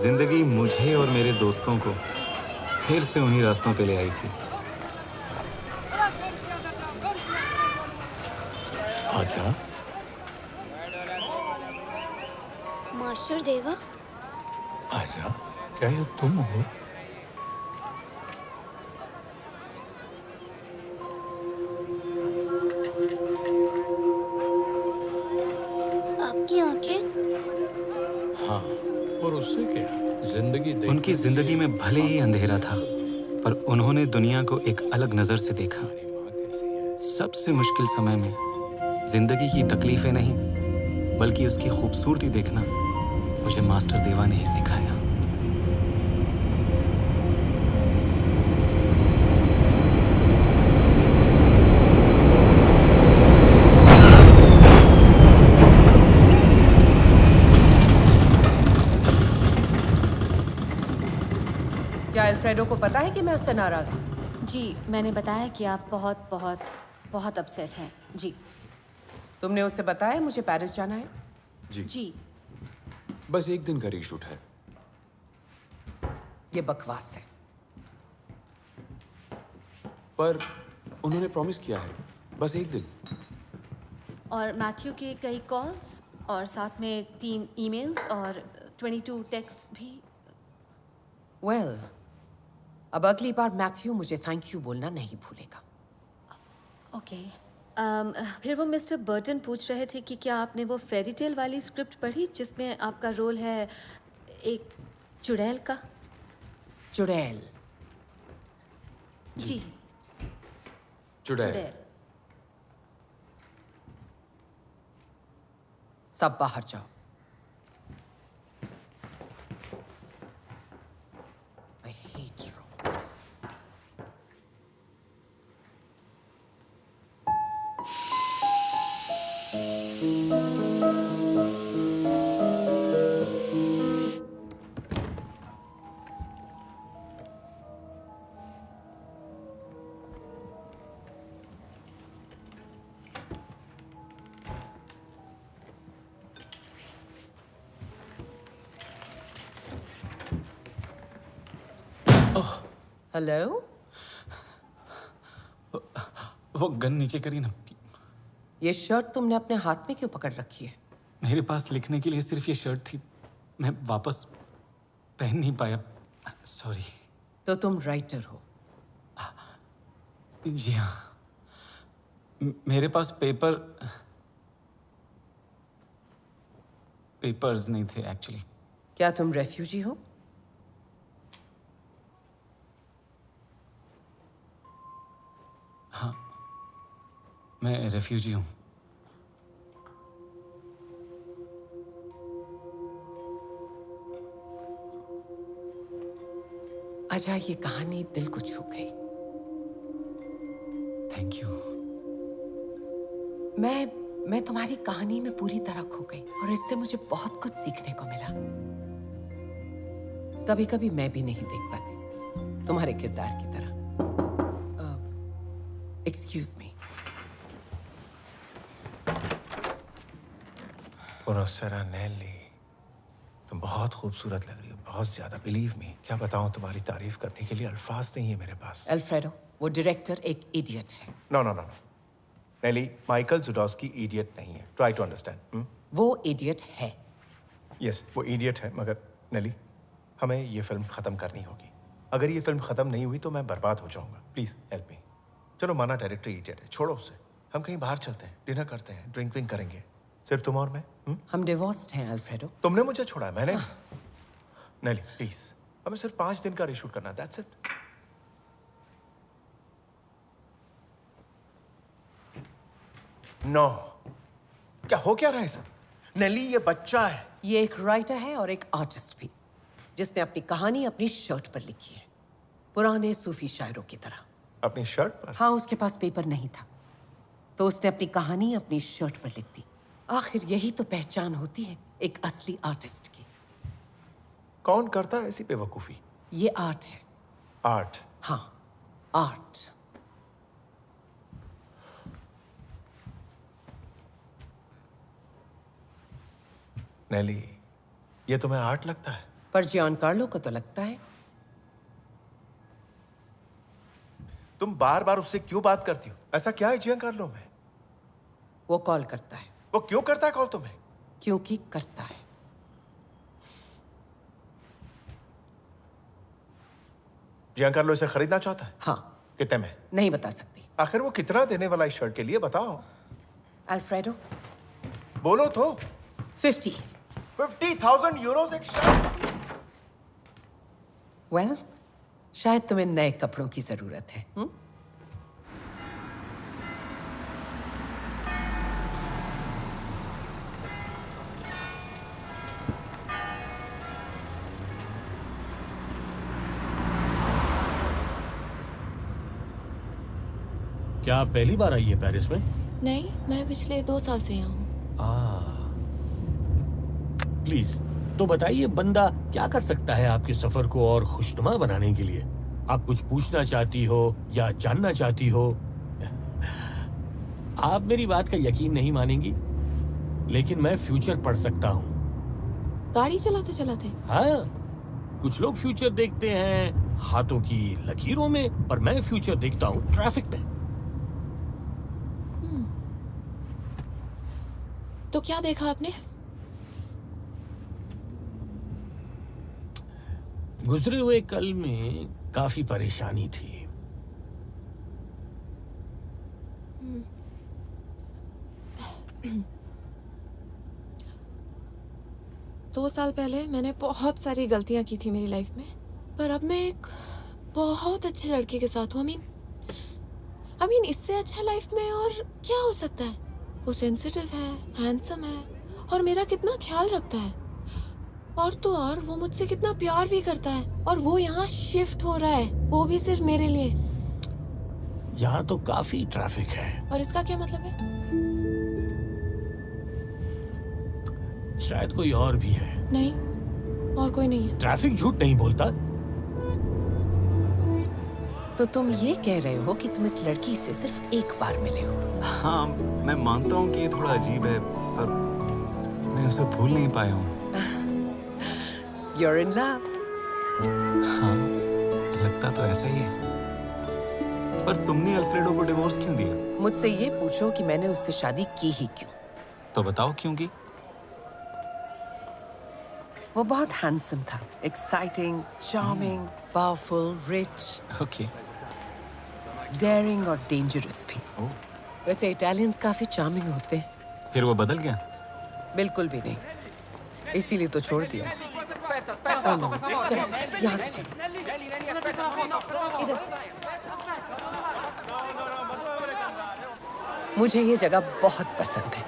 जिंदगी मुझे और मेरे दोस्तों को फिर से उन्हीं रास्तों पे ले आई थी। आजा। मास्टर देवा, आजा, क्या ये तुम हो? आपकी आंखें? हाँ, और उससे क्या? जिंदगी उनकी जिंदगी में भले ही अंधेरा था, पर उन्होंने दुनिया को एक अलग नजर से देखा। सबसे मुश्किल समय में जिंदगी की तकलीफें नहीं, बल्कि उसकी खूबसूरती देखना मुझे मास्टर देवा ने ही सिखाया। क्या अल्फ्रेडो को पता है कि मैं उससे नाराज हूँ? जी, मैंने बताया कि आप बहुत बहुत बहुत अपसेट हैं। जी। तुमने उससे बताया मुझे पेरिस जाना है? जी। बस एक दिन का रीशूट है। ये बकवास है। पर उन्होंने प्रॉमिस किया है, बस एक दिन। और मैथ्यू के कई कॉल्स और साथ में 3 ईमेल्स और 22 टेक्स्ट भी। वेल, अब अगली बार मैथ्यू मुझे थैंक यू बोलना नहीं भूलेगा। ओके। फिर वो मिस्टर बर्टन पूछ रहे थे कि क्या आपने वो फेरी टेल वाली स्क्रिप्ट पढ़ी जिसमें आपका रोल है एक चुड़ैल का? चुड़ैल? जी। चुड़ैल। सब बाहर जाओ। I hate you. हेलो। वो गन नीचे करी ना। ये शर्ट तुमने अपने हाथ में क्यों पकड़ रखी है? मेरे पास लिखने के लिए सिर्फ ये शर्ट थी, मैं वापस पहन नहीं पाया, सॉरी। तो तुम राइटर हो? जी हाँ, मेरे पास पेपर्स नहीं थे एक्चुअली। क्या तुम रेफ्यूजी हो? हाँ, मैं रेफ्यूजी हूँ। अजा, ये कहानी दिल को छू गई। Thank you. मैं तुम्हारी कहानी में पूरी तरह खो गई और इससे मुझे बहुत कुछ सीखने को मिला। कभी कभी मैं भी नहीं देख पाती तुम्हारे किरदार की तरह। Excuse me. पुनस्सरा नेली, तुम बहुत खूबसूरत लग रही हो, बहुत ज्यादा। बिलीव मी, क्या बताऊं, तुम्हारी तारीफ करने के लिए अल्फाज नहीं है मेरे पास। अल्फ्रेडो, वो डायरेक्टर एक इडियट है। No no no no Nelly, Michael Judoski idiot नहीं है। Try to understand. वो इडियट है। यस, वो इडियट है, मगर नेली, हमें ये फिल्म खत्म करनी होगी। अगर ये फिल्म खत्म नहीं हुई तो मैं बर्बाद हो जाऊंगा। Please help me. चलो माना डायरेक्टर इडियट है, छोड़ो उसे। हम कहीं बाहर चलते हैं, डिनर करते हैं, ड्रिंक विंक करेंगे, सिर्फ तुम और मैं। हम डिवोर्स्ड हैं अल्फ्रेडो। तुमने मुझे छोड़ा है, मैंने। नेली प्लीज, हमें सिर्फ 5 दिन का रीशूट करना है, दैट्स इट। नो, क्या हो क्या रहा है सर? नेली, ये बच्चा है। ये एक राइटर है और एक आर्टिस्ट भी, जिसने अपनी कहानी अपनी शर्ट पर लिखी है, पुराने सूफी शायरों की तरह। अपनी शर्ट पर? हाँ, उसके पास पेपर नहीं था तो उसने अपनी कहानी अपनी शर्ट पर लिख दी। आखिर यही तो पहचान होती है एक असली आर्टिस्ट की। कौन करता है ऐसी बेवकूफी? ये आर्ट है। आर्ट? हाँ, आर्ट। नेली, ये तुम्हें आर्ट लगता है? पर जियान कार्लो को तो लगता है। तुम बार बार उससे क्यों बात करती हो? ऐसा क्या है जियान कार्लो में? वो कॉल करता है। वो क्यों करता है कॉल तुम्हें? क्योंकि करता है। जियान कार्लो इसे खरीदना चाहता है? हाँ। कितने में? नहीं बता सकती। आखिर वो कितना देने वाला इस शर्ट के लिए, बताओ। अल्फ्रेडो, बोलो तो। 50,000 यूरोस एक शर्ट। वेल, शायद तुम्हें नए कपड़ों की जरूरत है। क्या आप पहली बार आई है पेरिस में? नहीं, मैं पिछले 2 साल से यहाँ हूँ। प्लीज, तो बताइए बंदा क्या कर सकता है आपके सफर को और खुशनुमा बनाने के लिए? आप कुछ पूछना चाहती हो या जानना चाहती हो? आप मेरी बात का यकीन नहीं मानेंगी, लेकिन मैं फ्यूचर पढ़ सकता हूँ। गाड़ी चलाते चलाते? हाँ, कुछ लोग फ्यूचर देखते हैं हाथों की लकीरों में, पर मैं फ्यूचर देखता हूँ ट्रैफिक में। तो क्या देखा आपने? गुजरे हुए कल में काफी परेशानी थी। 2 साल पहले मैंने बहुत सारी गलतियां की थी मेरी लाइफ में, पर अब मैं एक बहुत अच्छे लड़के के साथ हूँ। I mean, इससे अच्छा लाइफ में और क्या हो सकता है? वो सेंसिटिव है, हैंडसम है और मेरा कितना ख्याल रखता है। और तो और वो मुझसे कितना प्यार भी करता है, और वो यहाँ शिफ्ट हो रहा है, वो भी सिर्फ मेरे लिए। यहाँ तो काफी ट्रैफिक है। और इसका क्या मतलब है? शायद कोई और भी है। नहीं, और कोई नहीं है। ट्रैफिक झूठ नहीं बोलता। तो तुम ये कह रहे हो कि तुम इस लड़की से सिर्फ एक बार मिले हो? हाँ, मैं मानता हूँ कि ये थोड़ा अजीब है, पर मैं उसे भूल नहीं पाया हूँ। You're in love. हाँ, लगता तो ऐसा ही है। पर तुमने अल्फ्रेडो को डिवोर्स क्यों दिया? मुझसे ये पूछो कि मैंने उससे शादी की ही क्यों। तो बताओ क्यों की? वो बहुत हैंडसम था, exciting, charming, powerful, rich, okay, daring और डेंजरस भी। वैसे इटालियंस काफी चार्मिंग होते हैं। फिर वो बदल गया? बिल्कुल भी नहीं, इसीलिए तो छोड़ दिया। चलो, यहाँ से चलो। मुझे ये जगह बहुत पसंद है।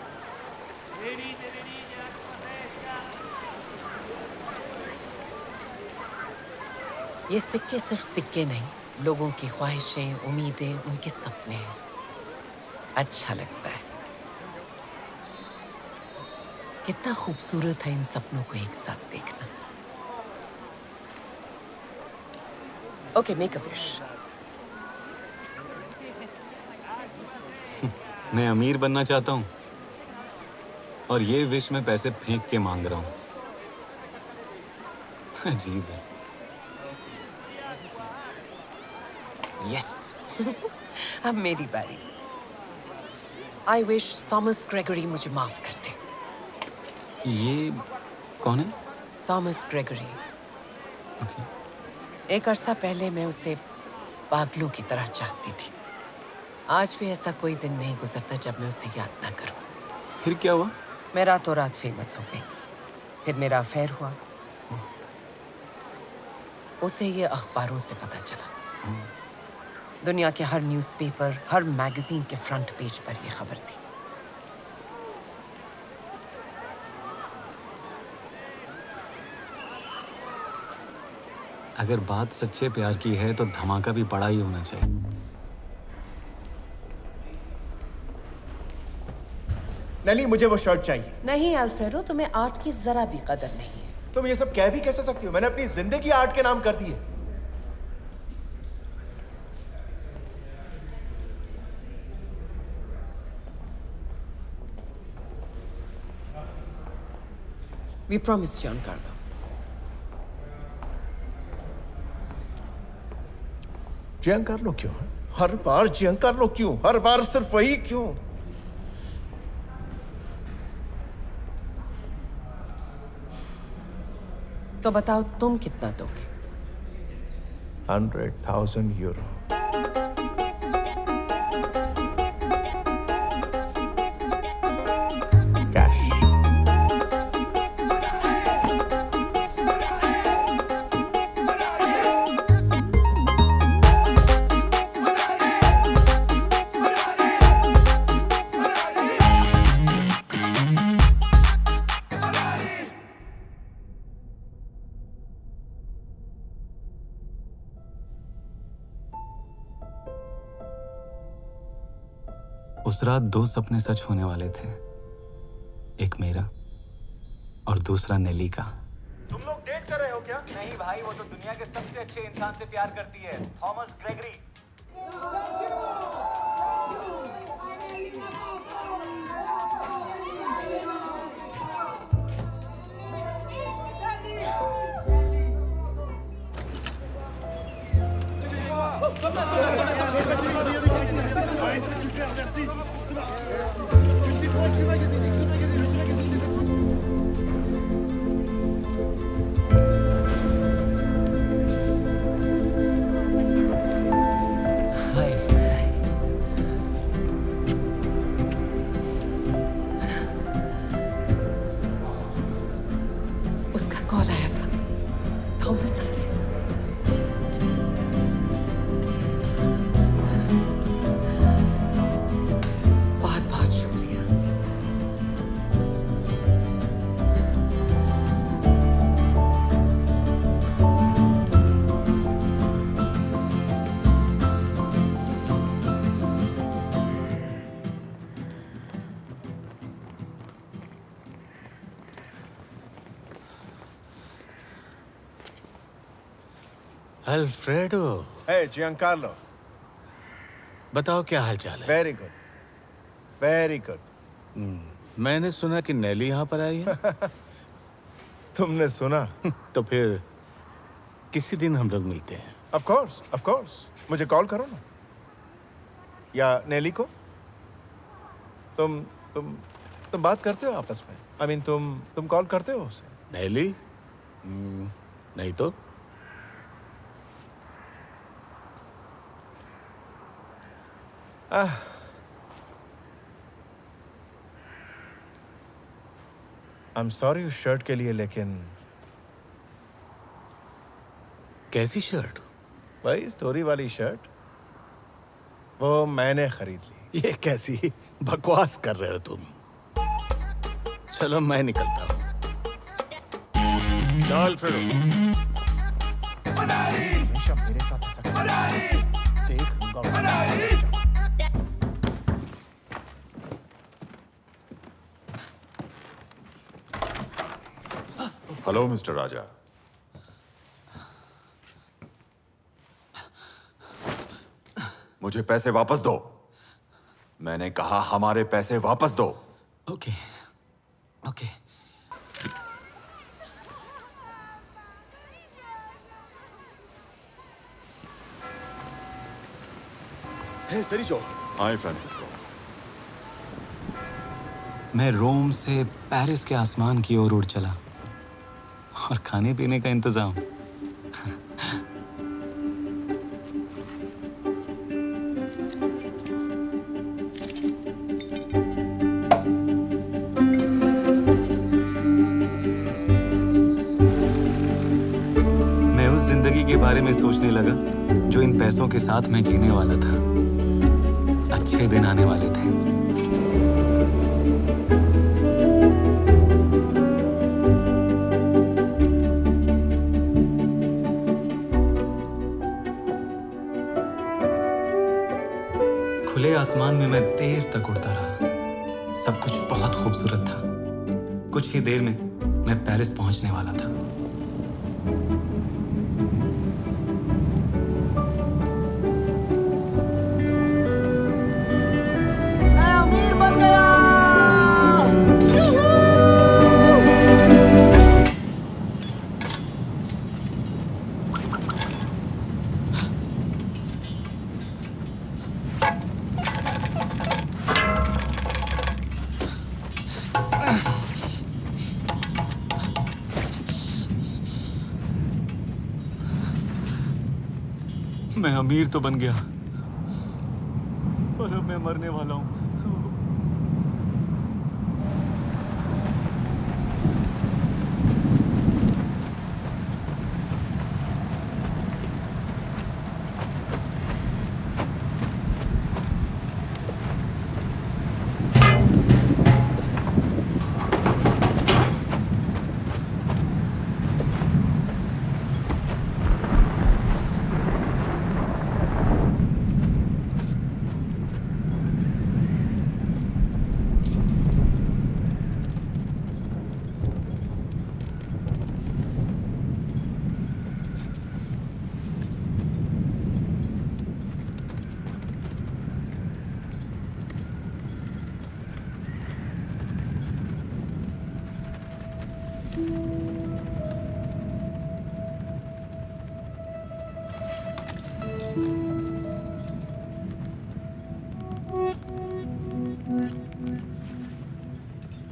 ये सिक्के सिर्फ सिक्के नहीं, लोगों की ख्वाहिशें, उम्मीदें, उनके सपने हैं। अच्छा लगता है। कितना खूबसूरत है इन सपनों को एक साथ देखना। Okay, make a wish. मैं अमीर बनना चाहता हूँ और ये विश में पैसे फेंक के मांग रहा हूँ। अजीब है। यस। अब मेरी बारी। आई विश थॉमस ग्रेगरी मुझे माफ कर दे। ये कौन है? Thomas Gregory. ओके। एक अरसा पहले मैं उसे पागलों की तरह चाहती थी। आज भी ऐसा कोई दिन नहीं गुजरता जब मैं उसे याद ना करूं। फिर क्या हुआ? मैं रातों रात फेमस हो गई। फिर मेरा अफेयर हुआ। उसे ये अखबारों से पता चला। दुनिया के हर न्यूज़पेपर, हर मैगजीन के फ्रंट पेज पर यह खबर थी। अगर बात सच्चे प्यार की है तो धमाका भी बड़ा ही होना चाहिए। नेली, मुझे वो शर्ट चाहिए। नहीं अल्फ्रेडो, तुम्हें आर्ट की जरा भी कदर नहीं है। तुम ये सब कह भी कैसे सकती हो? मैंने अपनी जिंदगी आर्ट के नाम कर दी है। We promised Giancarlo. जियांकार्लो क्यों? हर बार जियांकार्लो क्यों? हर बार सिर्फ वही क्यों? तो बताओ तुम कितना दोगे? 100,000 यूरो। कैश। उस रात दो सपने सच होने वाले थे, एक मेरा और दूसरा नेली का। तुम लोग डेट कर रहे हो क्या? नहीं भाई, वो तो दुनिया के सबसे अच्छे इंसान से प्यार करती है, थॉमस ग्रेगरी। उसका कॉल आया था। थॉमस आ गया। बहुत बहुत शुक्रिया। अल्फ्रेडो। हे जियांकार्लो। बताओ क्या हाल चाल है? Very good, very good. मैंने सुना कि नेली यहाँ पर आई है। तुमने सुना? तो फिर किसी दिन हम लोग मिलते हैं। ऑफ कोर्स मुझे कॉल करो ना, या नेली को। तुम बात करते हो आपस में? I mean, तुम कॉल करते हो उसे? नेली? नहीं तो। I'm sorry उस शर्ट के लिए, लेकिन कैसी शर्ट? वही स्टोरी वाली शर्ट, वो मैंने खरीद ली। ये कैसी बकवास कर रहे हो तुम? चलो मैं निकलता हूँ। चल फिर। हमेशा मेरे साथ ऐसा देख लूंगा। हेलो मिस्टर राजा। मुझे पैसे वापस दो। मैंने कहा हमारे पैसे वापस दो। Okay okay. हे सेरिचो। Hi Francisco. मैं रोम से पेरिस के आसमान की ओर उड़ चला और खाने पीने का इंतजाम। मैं उस जिंदगी के बारे में सोचने लगा जो इन पैसों के साथ मैं जीने वाला था। अच्छे दिन आने वाले थे। खुले आसमान में मैं देर तक उड़ता रहा। सब कुछ बहुत खूबसूरत था। कुछ ही देर में मैं पेरिस पहुंचने वाला था। मैं अमीर बन गया। मैं अमीर तो बन गया, पर अब मैं मरने वाला हूँ।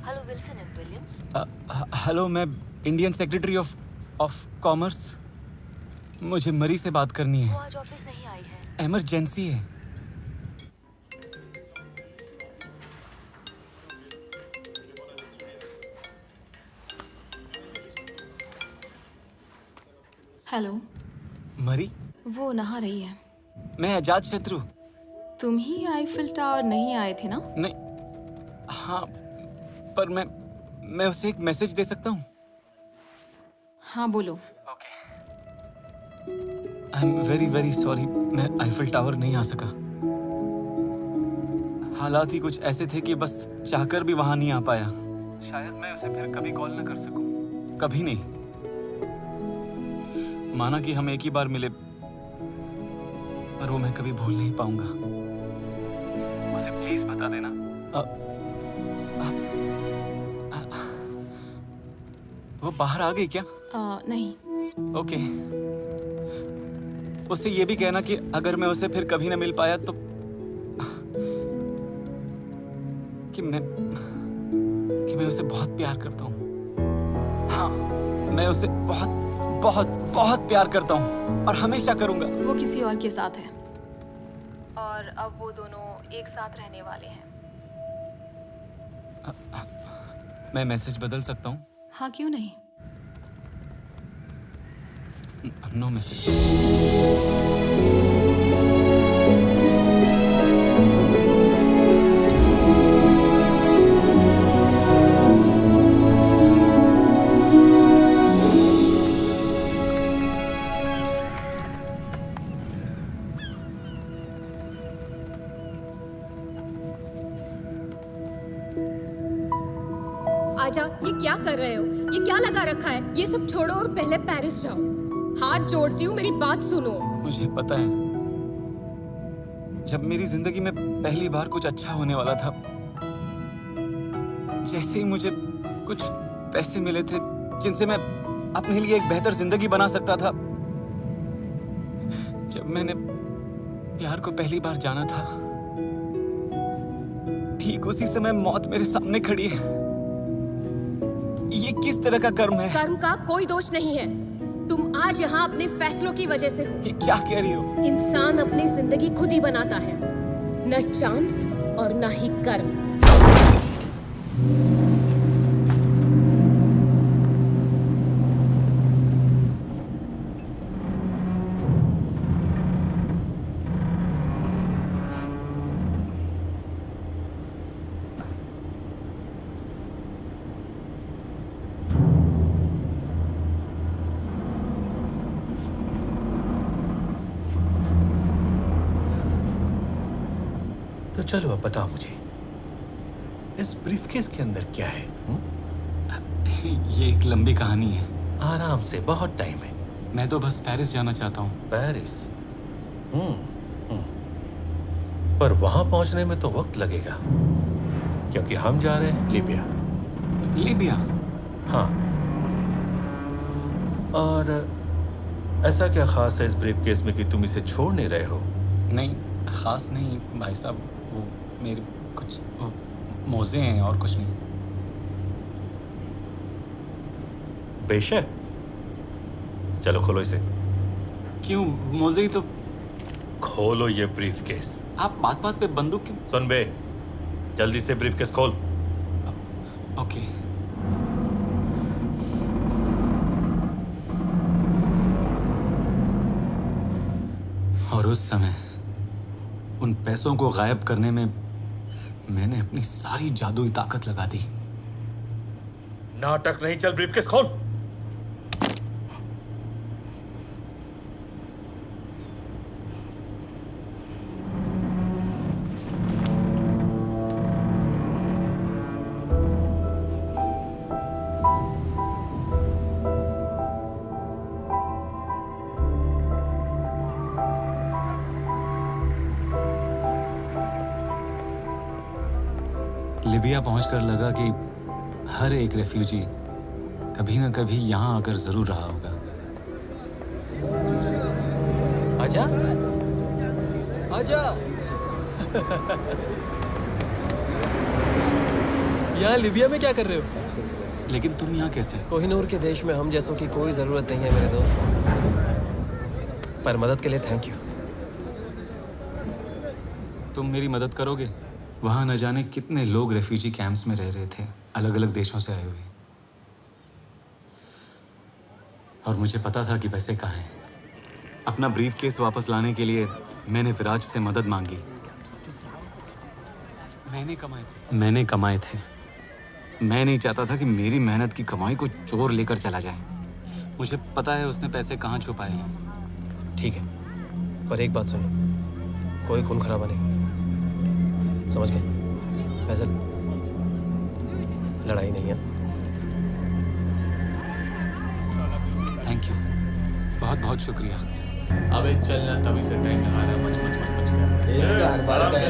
Hello Wilson and Williams. Hello, मैं इंडियन सेक्रेटरी ऑफ कॉमर्स। मुझे मरी से बात करनी वो है। आज ऑफिस नहीं आई है। इमरजेंसी है। हेलो। मरी? वो नहा रही है। मैं एजाज शत्रु। तुम ही आईफिल टावर नहीं आए थे ना? नहीं, हाँ, पर मैं उसे एक मैसेज दे सकता हूँ। हाँ बोलो। I am very very sorry, मैं आईफिल टावर नहीं आ सका। हालात ही कुछ ऐसे थे कि बस चाहकर भी वहां नहीं आ पाया। शायद मैं उसे फिर कभी कॉल न कर सकूं। कभी नहीं। माना कि हम एक ही बार मिले, पर वो मैं कभी भूल नहीं पाऊंगा। उसे प्लीज बता देना। वो बाहर आ गई क्या? नहीं। ओके। उससे ये भी कहना कि अगर मैं उसे फिर कभी न मिल पाया तो कि मैं उसे बहुत प्यार करता हूँ। हाँ, मैं उसे बहुत बहुत बहुत प्यार करता हूँ और हमेशा करूंगा। वो किसी और के साथ है और अब वो दोनों एक साथ रहने वाले हैं। मैं मैसेज बदल सकता हूँ? हाँ, क्यों नहीं। No message. आजा, ये क्या कर रहे हो? ये क्या लगा रखा है? ये सब छोड़ो और पहले पेरिस जाओ। हाथ जोड़ती हूँ, मेरी बात सुनो। मुझे पता है, जब मेरी जिंदगी में पहली बार कुछ अच्छा होने वाला था, जैसे ही मुझे कुछ पैसे मिले थे जिनसे मैं अपने लिए एक बेहतर जिंदगी बना सकता था, जब मैंने प्यार को पहली बार जाना था, ठीक उसी समय मौत मेरे सामने खड़ी है। ये किस तरह का कर्म है? कर्म का कोई दोष नहीं है। तुम आज यहाँ अपने फैसलों की वजह से हो। ये क्या कह रही हो? इंसान अपनी जिंदगी खुद ही बनाता है, न चांस और न ही कर्म। तो चलो अब बताओ मुझे, इस ब्रीफकेस के अंदर क्या है? ये एक लंबी कहानी है। आराम से, बहुत टाइम है। मैं तो बस पेरिस जाना चाहता हूँ। पेरिस? पर वहां पहुंचने में तो वक्त लगेगा, क्योंकि हम जा रहे हैं लीबिया। लीबिया? हाँ। और ऐसा क्या खास है इस ब्रीफकेस में कि तुम इसे छोड़ नहीं रहे हो? नहीं, खास नहीं भाई साहब, वो मेरे कुछ मोजे हैं और कुछ नहीं। बेशक। चलो खोलो इसे। क्यों? मोजे ही तो। खोलो ये ब्रीफकेस। आप बात बात पे बंदूक क्यों? सुन बे, जल्दी से ब्रीफकेस खोल। ओके। और उस समय उन पैसों को गायब करने में मैंने अपनी सारी जादुई ताकत लगा दी। नाटक नहीं, चल ब्रीफकेस खोल। लिबिया पहुंचकर लगा कि हर एक रेफ्यूजी कभी ना कभी यहाँ आकर जरूर रहा होगा। आजा, आजा। यहाँ लिबिया में क्या कर रहे हो? लेकिन तुम यहाँ कैसे? कोहिनूर के देश में हम जैसों की कोई जरूरत नहीं है मेरे दोस्त, पर मदद के लिए थैंक यू। तुम मेरी मदद करोगे? वहाँ न जाने कितने लोग रेफ्यूजी कैंप्स में रह रहे थे, अलग अलग देशों से आए हुए, और मुझे पता था कि पैसे कहाँ हैं। अपना ब्रीफकेस वापस लाने के लिए मैंने विराज से मदद मांगी। मैंने कमाए थे। मैं नहीं चाहता था कि मेरी मेहनत की कमाई को चोर लेकर चला जाए। मुझे पता है उसने पैसे कहाँ छुपाए हैं। ठीक है, पर एक बात सुनो, कोई खून खराबा नहीं, समझ गए? फैजल, लड़ाई नहीं है। थैंक यू, बहुत बहुत शुक्रिया। अबे चलना, तभी से टाइम लगा रहा है, मच मच मच मच कर रहा है। इसका हर बार का है।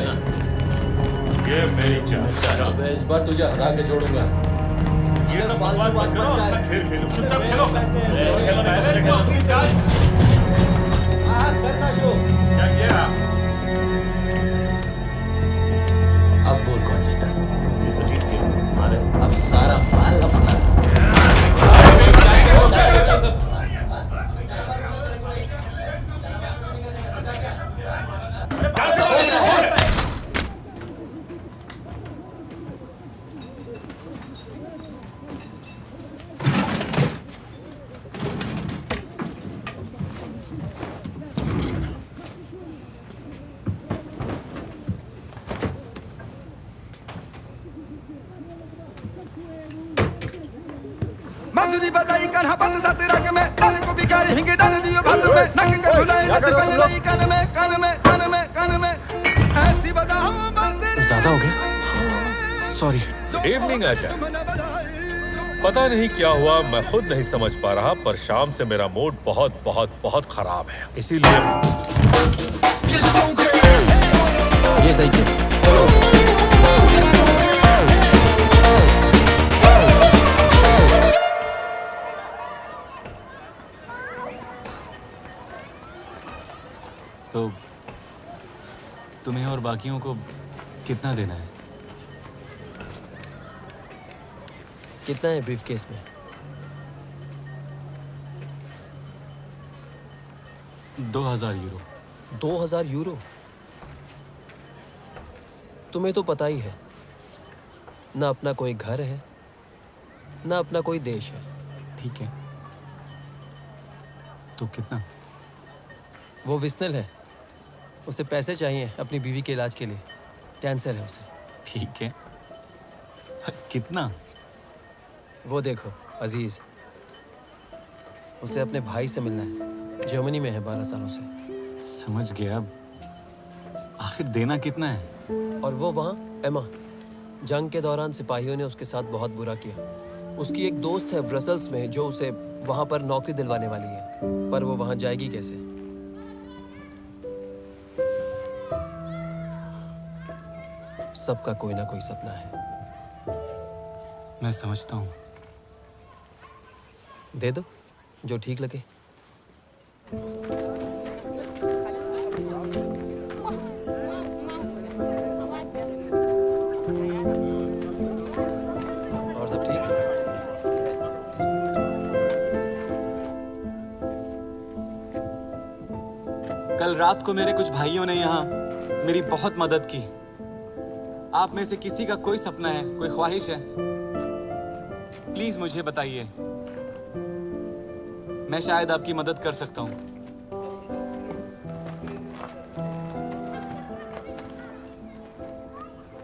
ये मेरी चाल। अबे इस बार तुझे हरा के छोड़ूंगा। ये सब बकवास मत करो, अपना खेल खेलो, चुपचाप खेलो। खेलो, पहले तो अपनी चाल। करना शो। अब बोल कौन जीता? ये तो जीत गया। अरे अब सारा माल अपना। मसूरी बजाई कान्हा पंच सात रंग में डाल को बिगाड़ी हिंग डाल दियो भात में नक के भुलाई नच बन रही कान में कान में कान में कान में ऐसी बजाओ बांसुरी। ज्यादा हो गया, सॉरी। गुड इवनिंग आचार्य। पता नहीं क्या हुआ, मैं खुद नहीं समझ पा रहा, पर शाम से मेरा मूड बहुत बहुत बहुत खराब है, इसीलिए ये सही है। तो तुम्हें और बाकियों को कितना देना है? कितना है ब्रीफ केस में? 2000 यूरो। 2000 यूरो? तुम्हें तो पता ही है, ना अपना कोई घर है, ना अपना कोई देश है। ठीक है, तो कितना? वो विस्नल है, उसे पैसे चाहिए अपनी बीवी के इलाज के लिए, कैंसर है उसे। ठीक है, कितना? वो देखो अजीज, उसे अपने भाई से मिलना है, जर्मनी में है 12 सालों से। समझ गया, आखिर देना कितना है? और वो वहाँ एमा, जंग के दौरान सिपाहियों ने उसके साथ बहुत बुरा किया। उसकी एक दोस्त है ब्रसल्स में जो उसे वहाँ पर नौकरी दिलवाने वाली है, पर वो वहाँ जाएगी कैसे? सबका कोई ना कोई सपना है। मैं समझता हूँ। दे दो जो ठीक लगे। और सब ठीक? कल रात को मेरे कुछ भाइयों ने यहाँ मेरी बहुत मदद की। आप में से किसी का कोई सपना है, कोई ख्वाहिश है? प्लीज मुझे बताइए, मैं शायद आपकी मदद कर सकता हूँ।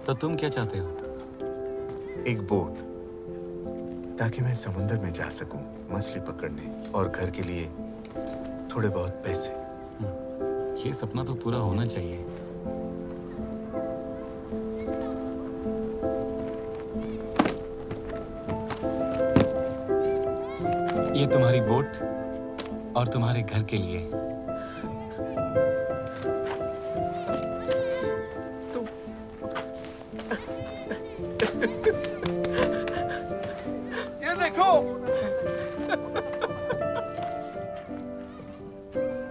तो तुम क्या चाहते हो? एक बोट, ताकि मैं समुंदर में जा सकूं मछली पकड़ने, और घर के लिए थोड़े बहुत पैसे। ये सपना तो पूरा होना चाहिए। ये तुम्हारी बोट और तुम्हारे घर के लिए। ये देखो।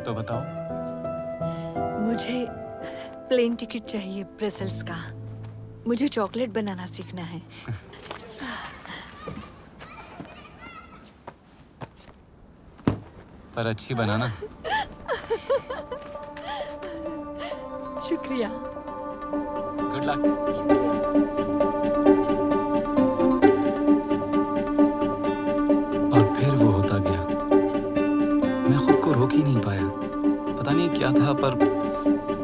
तो बताओ। मुझे प्लेन टिकट चाहिए ब्रसेल्स का। मुझे चॉकलेट बनाना सीखना है। पर अच्छी बनाना। शुक्रिया। Good luck. और फिर वो होता गया। मैं खुद को रोक ही नहीं पाया। पता नहीं क्या था, पर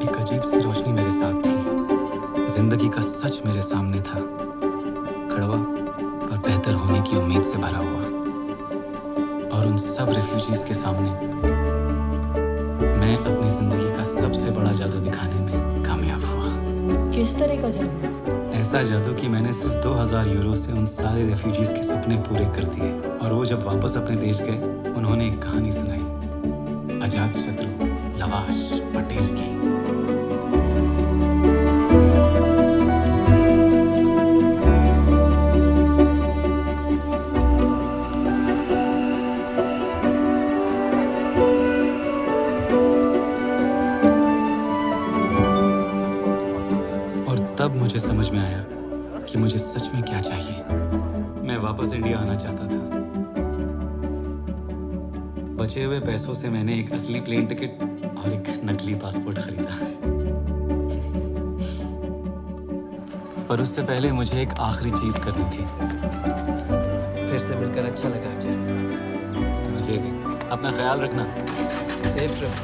एक अजीब सी रोशनी मेरे साथ थी। जिंदगी का सच मेरे सामने था, कड़वा पर बेहतर होने की उम्मीद से भरा हुआ। और उन सब रेफ्यूजीज के सामने मैं अपनी जिंदगी का सबसे बड़ा जादू दिखाने में कामयाब हुआ। किस तरह का जादू? ऐसा जादू कि मैंने सिर्फ 2000 यूरो से उन सारे रेफ्यूजीज के सपने पूरे कर दिए। और वो जब वापस अपने देश गए, उन्होंने एक कहानी सुनाई, अजात शत्रु लवाश पटेल की। वापस इंडिया आना चाहता था। बचे हुए पैसों से मैंने एक असली प्लेन टिकट और एक नकली पासपोर्ट खरीदा। पर उससे पहले मुझे एक आखिरी चीज करनी थी। फिर से मिलकर अच्छा लगा अजय। मुझे भी। अपना ख्याल रखना। सेफ रहो।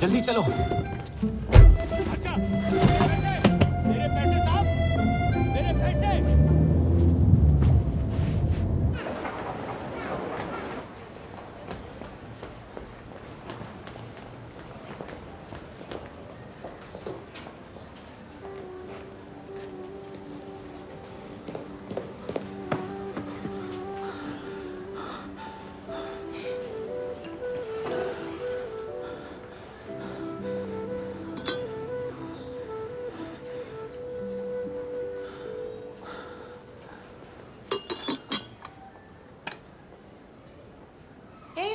जल्दी चलो। मेरे पैसे साहब, मेरे पैसे।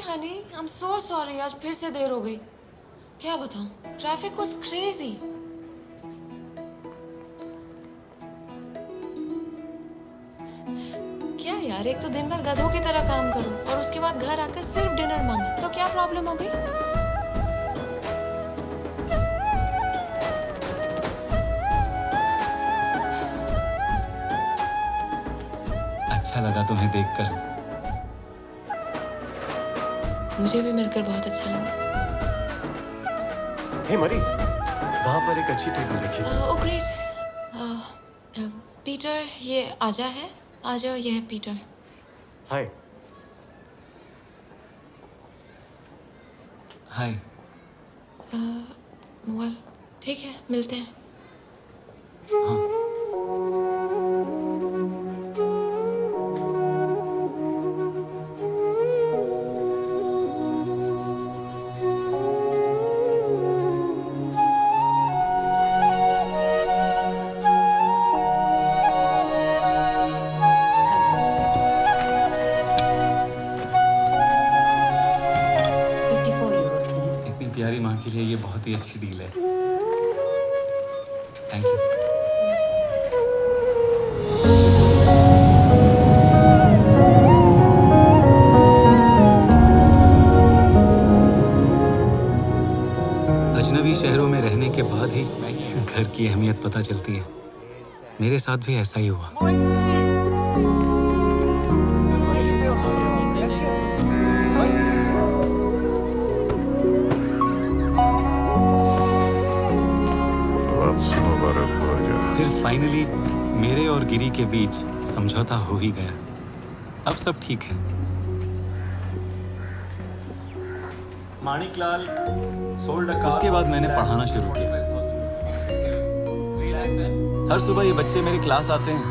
Honey, I am so sorry, आज फिर से देर हो गई। क्या बताऊं, ट्रैफिक वाज क्रेजी। क्या यार, एक तो दिन भर गधों की तरह काम करो और उसके बाद घर आकर सिर्फ डिनर मांगे, तो क्या प्रॉब्लम हो गई? अच्छा लगा तुम्हें देखकर। मुझे भी मिलकर बहुत अच्छा लगा। हे मरी, वहाँ पर एक अच्छी टेबल रखी है। Oh great. पीटर, ये आजा है। आ जाओ, ये है पीटर। हाय। हाय। वेल, ठीक है, मिलते हैं। हाँ। प्यारी माँ के लिए ये बहुत ही अच्छी डील है। Thank you. अजनबी शहरों में रहने के बाद ही घर की अहमियत पता चलती है। मेरे साथ भी ऐसा ही हुआ। फिर फाइनली मेरे और गिरी के बीच समझौता हो ही गया। अब सब ठीक है। माणिकलाल सोल्ड उसके बाद मैंने पढ़ाना शुरू किया। हर सुबह ये बच्चे मेरी क्लास आते हैं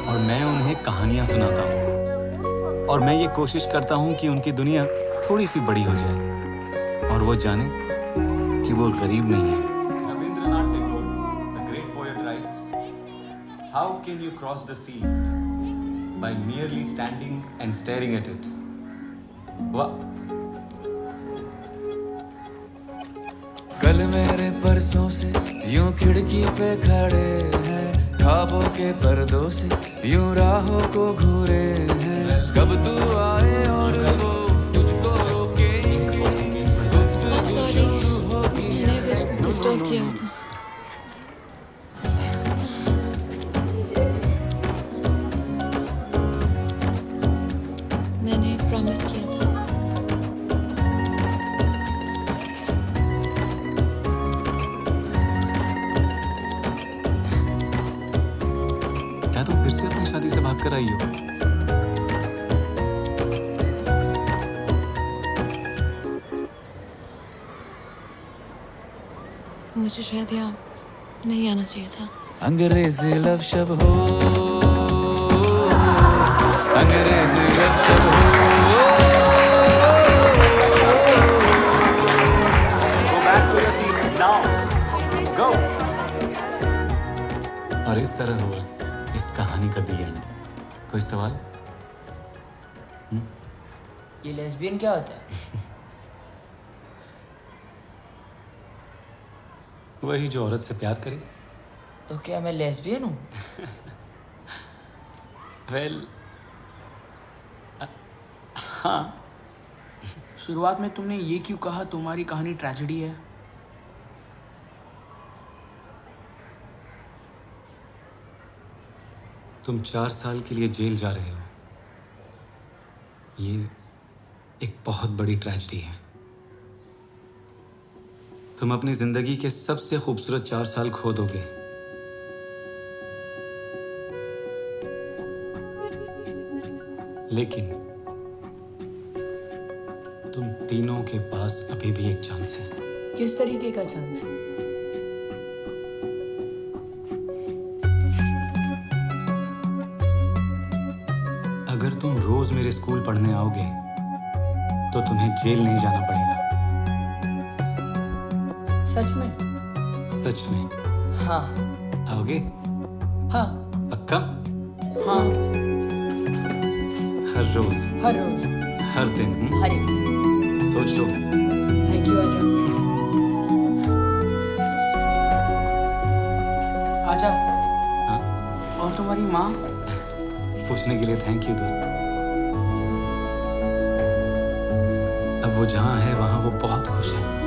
और मैं उन्हें कहानियां सुनाता हूँ और मैं ये कोशिश करता हूँ कि उनकी दुनिया थोड़ी सी बड़ी हो जाए और वो जाने कि वो गरीब नहीं है। Rabindranath Tagore, the great poet, writes, "How can you cross the sea by merely standing and staring at it?" वाह। कल मेरे परसों से यूं खिड़की पे खड़े हैं, ख्वाबों के पर्दों से यूं राहों को घूरे हैं। कब तू आए और वो तुझको रोकेंगे, गुफ्तगू शुरू होगी। मैंने डिस्टर्ब किया था। मैंने प्रॉमिस किया था। क्या तुम फिर से अपनी शादी से भाग कर आई हो? मुझे शायद यहाँ नहीं आना चाहिए था। अंग्रेजी लव शब हो, अंग्रेजी लव शब हो। और इस तरह हुआ इस कहानी का दी एंड। कोई सवाल? ये लेस्बियन क्या होता है? वही जो औरत से प्यार करे। तो क्या मैं लेस्बियन हूँ? वेल, हाँ। शुरुआत में तुमने ये क्यों कहा तुम्हारी कहानी ट्रेजेडी है? तुम 4 साल के लिए जेल जा रहे हो। ये एक बहुत बड़ी ट्रेजेडी है। तुम अपनी जिंदगी के सबसे खूबसूरत 4 साल खो दोगे। लेकिन तुम तीनों के पास अभी भी एक चांस है। किस तरीके का चांस? अगर तुम रोज मेरे स्कूल पढ़ने आओगे तो तुम्हें जेल नहीं जाना पड़ेगा। सच में? सच में। हाँ। आओगे? हाँ। पक्का? हाँ। हर रोज? हर रोज। हर दिन? हर एक दिन। सोच लो। थैंक यू आजा। आजा। हाँ? और तुम्हारी माँ? पूछने के लिए थैंक यू दोस्त। अब वो जहाँ है वहाँ वो बहुत खुश है।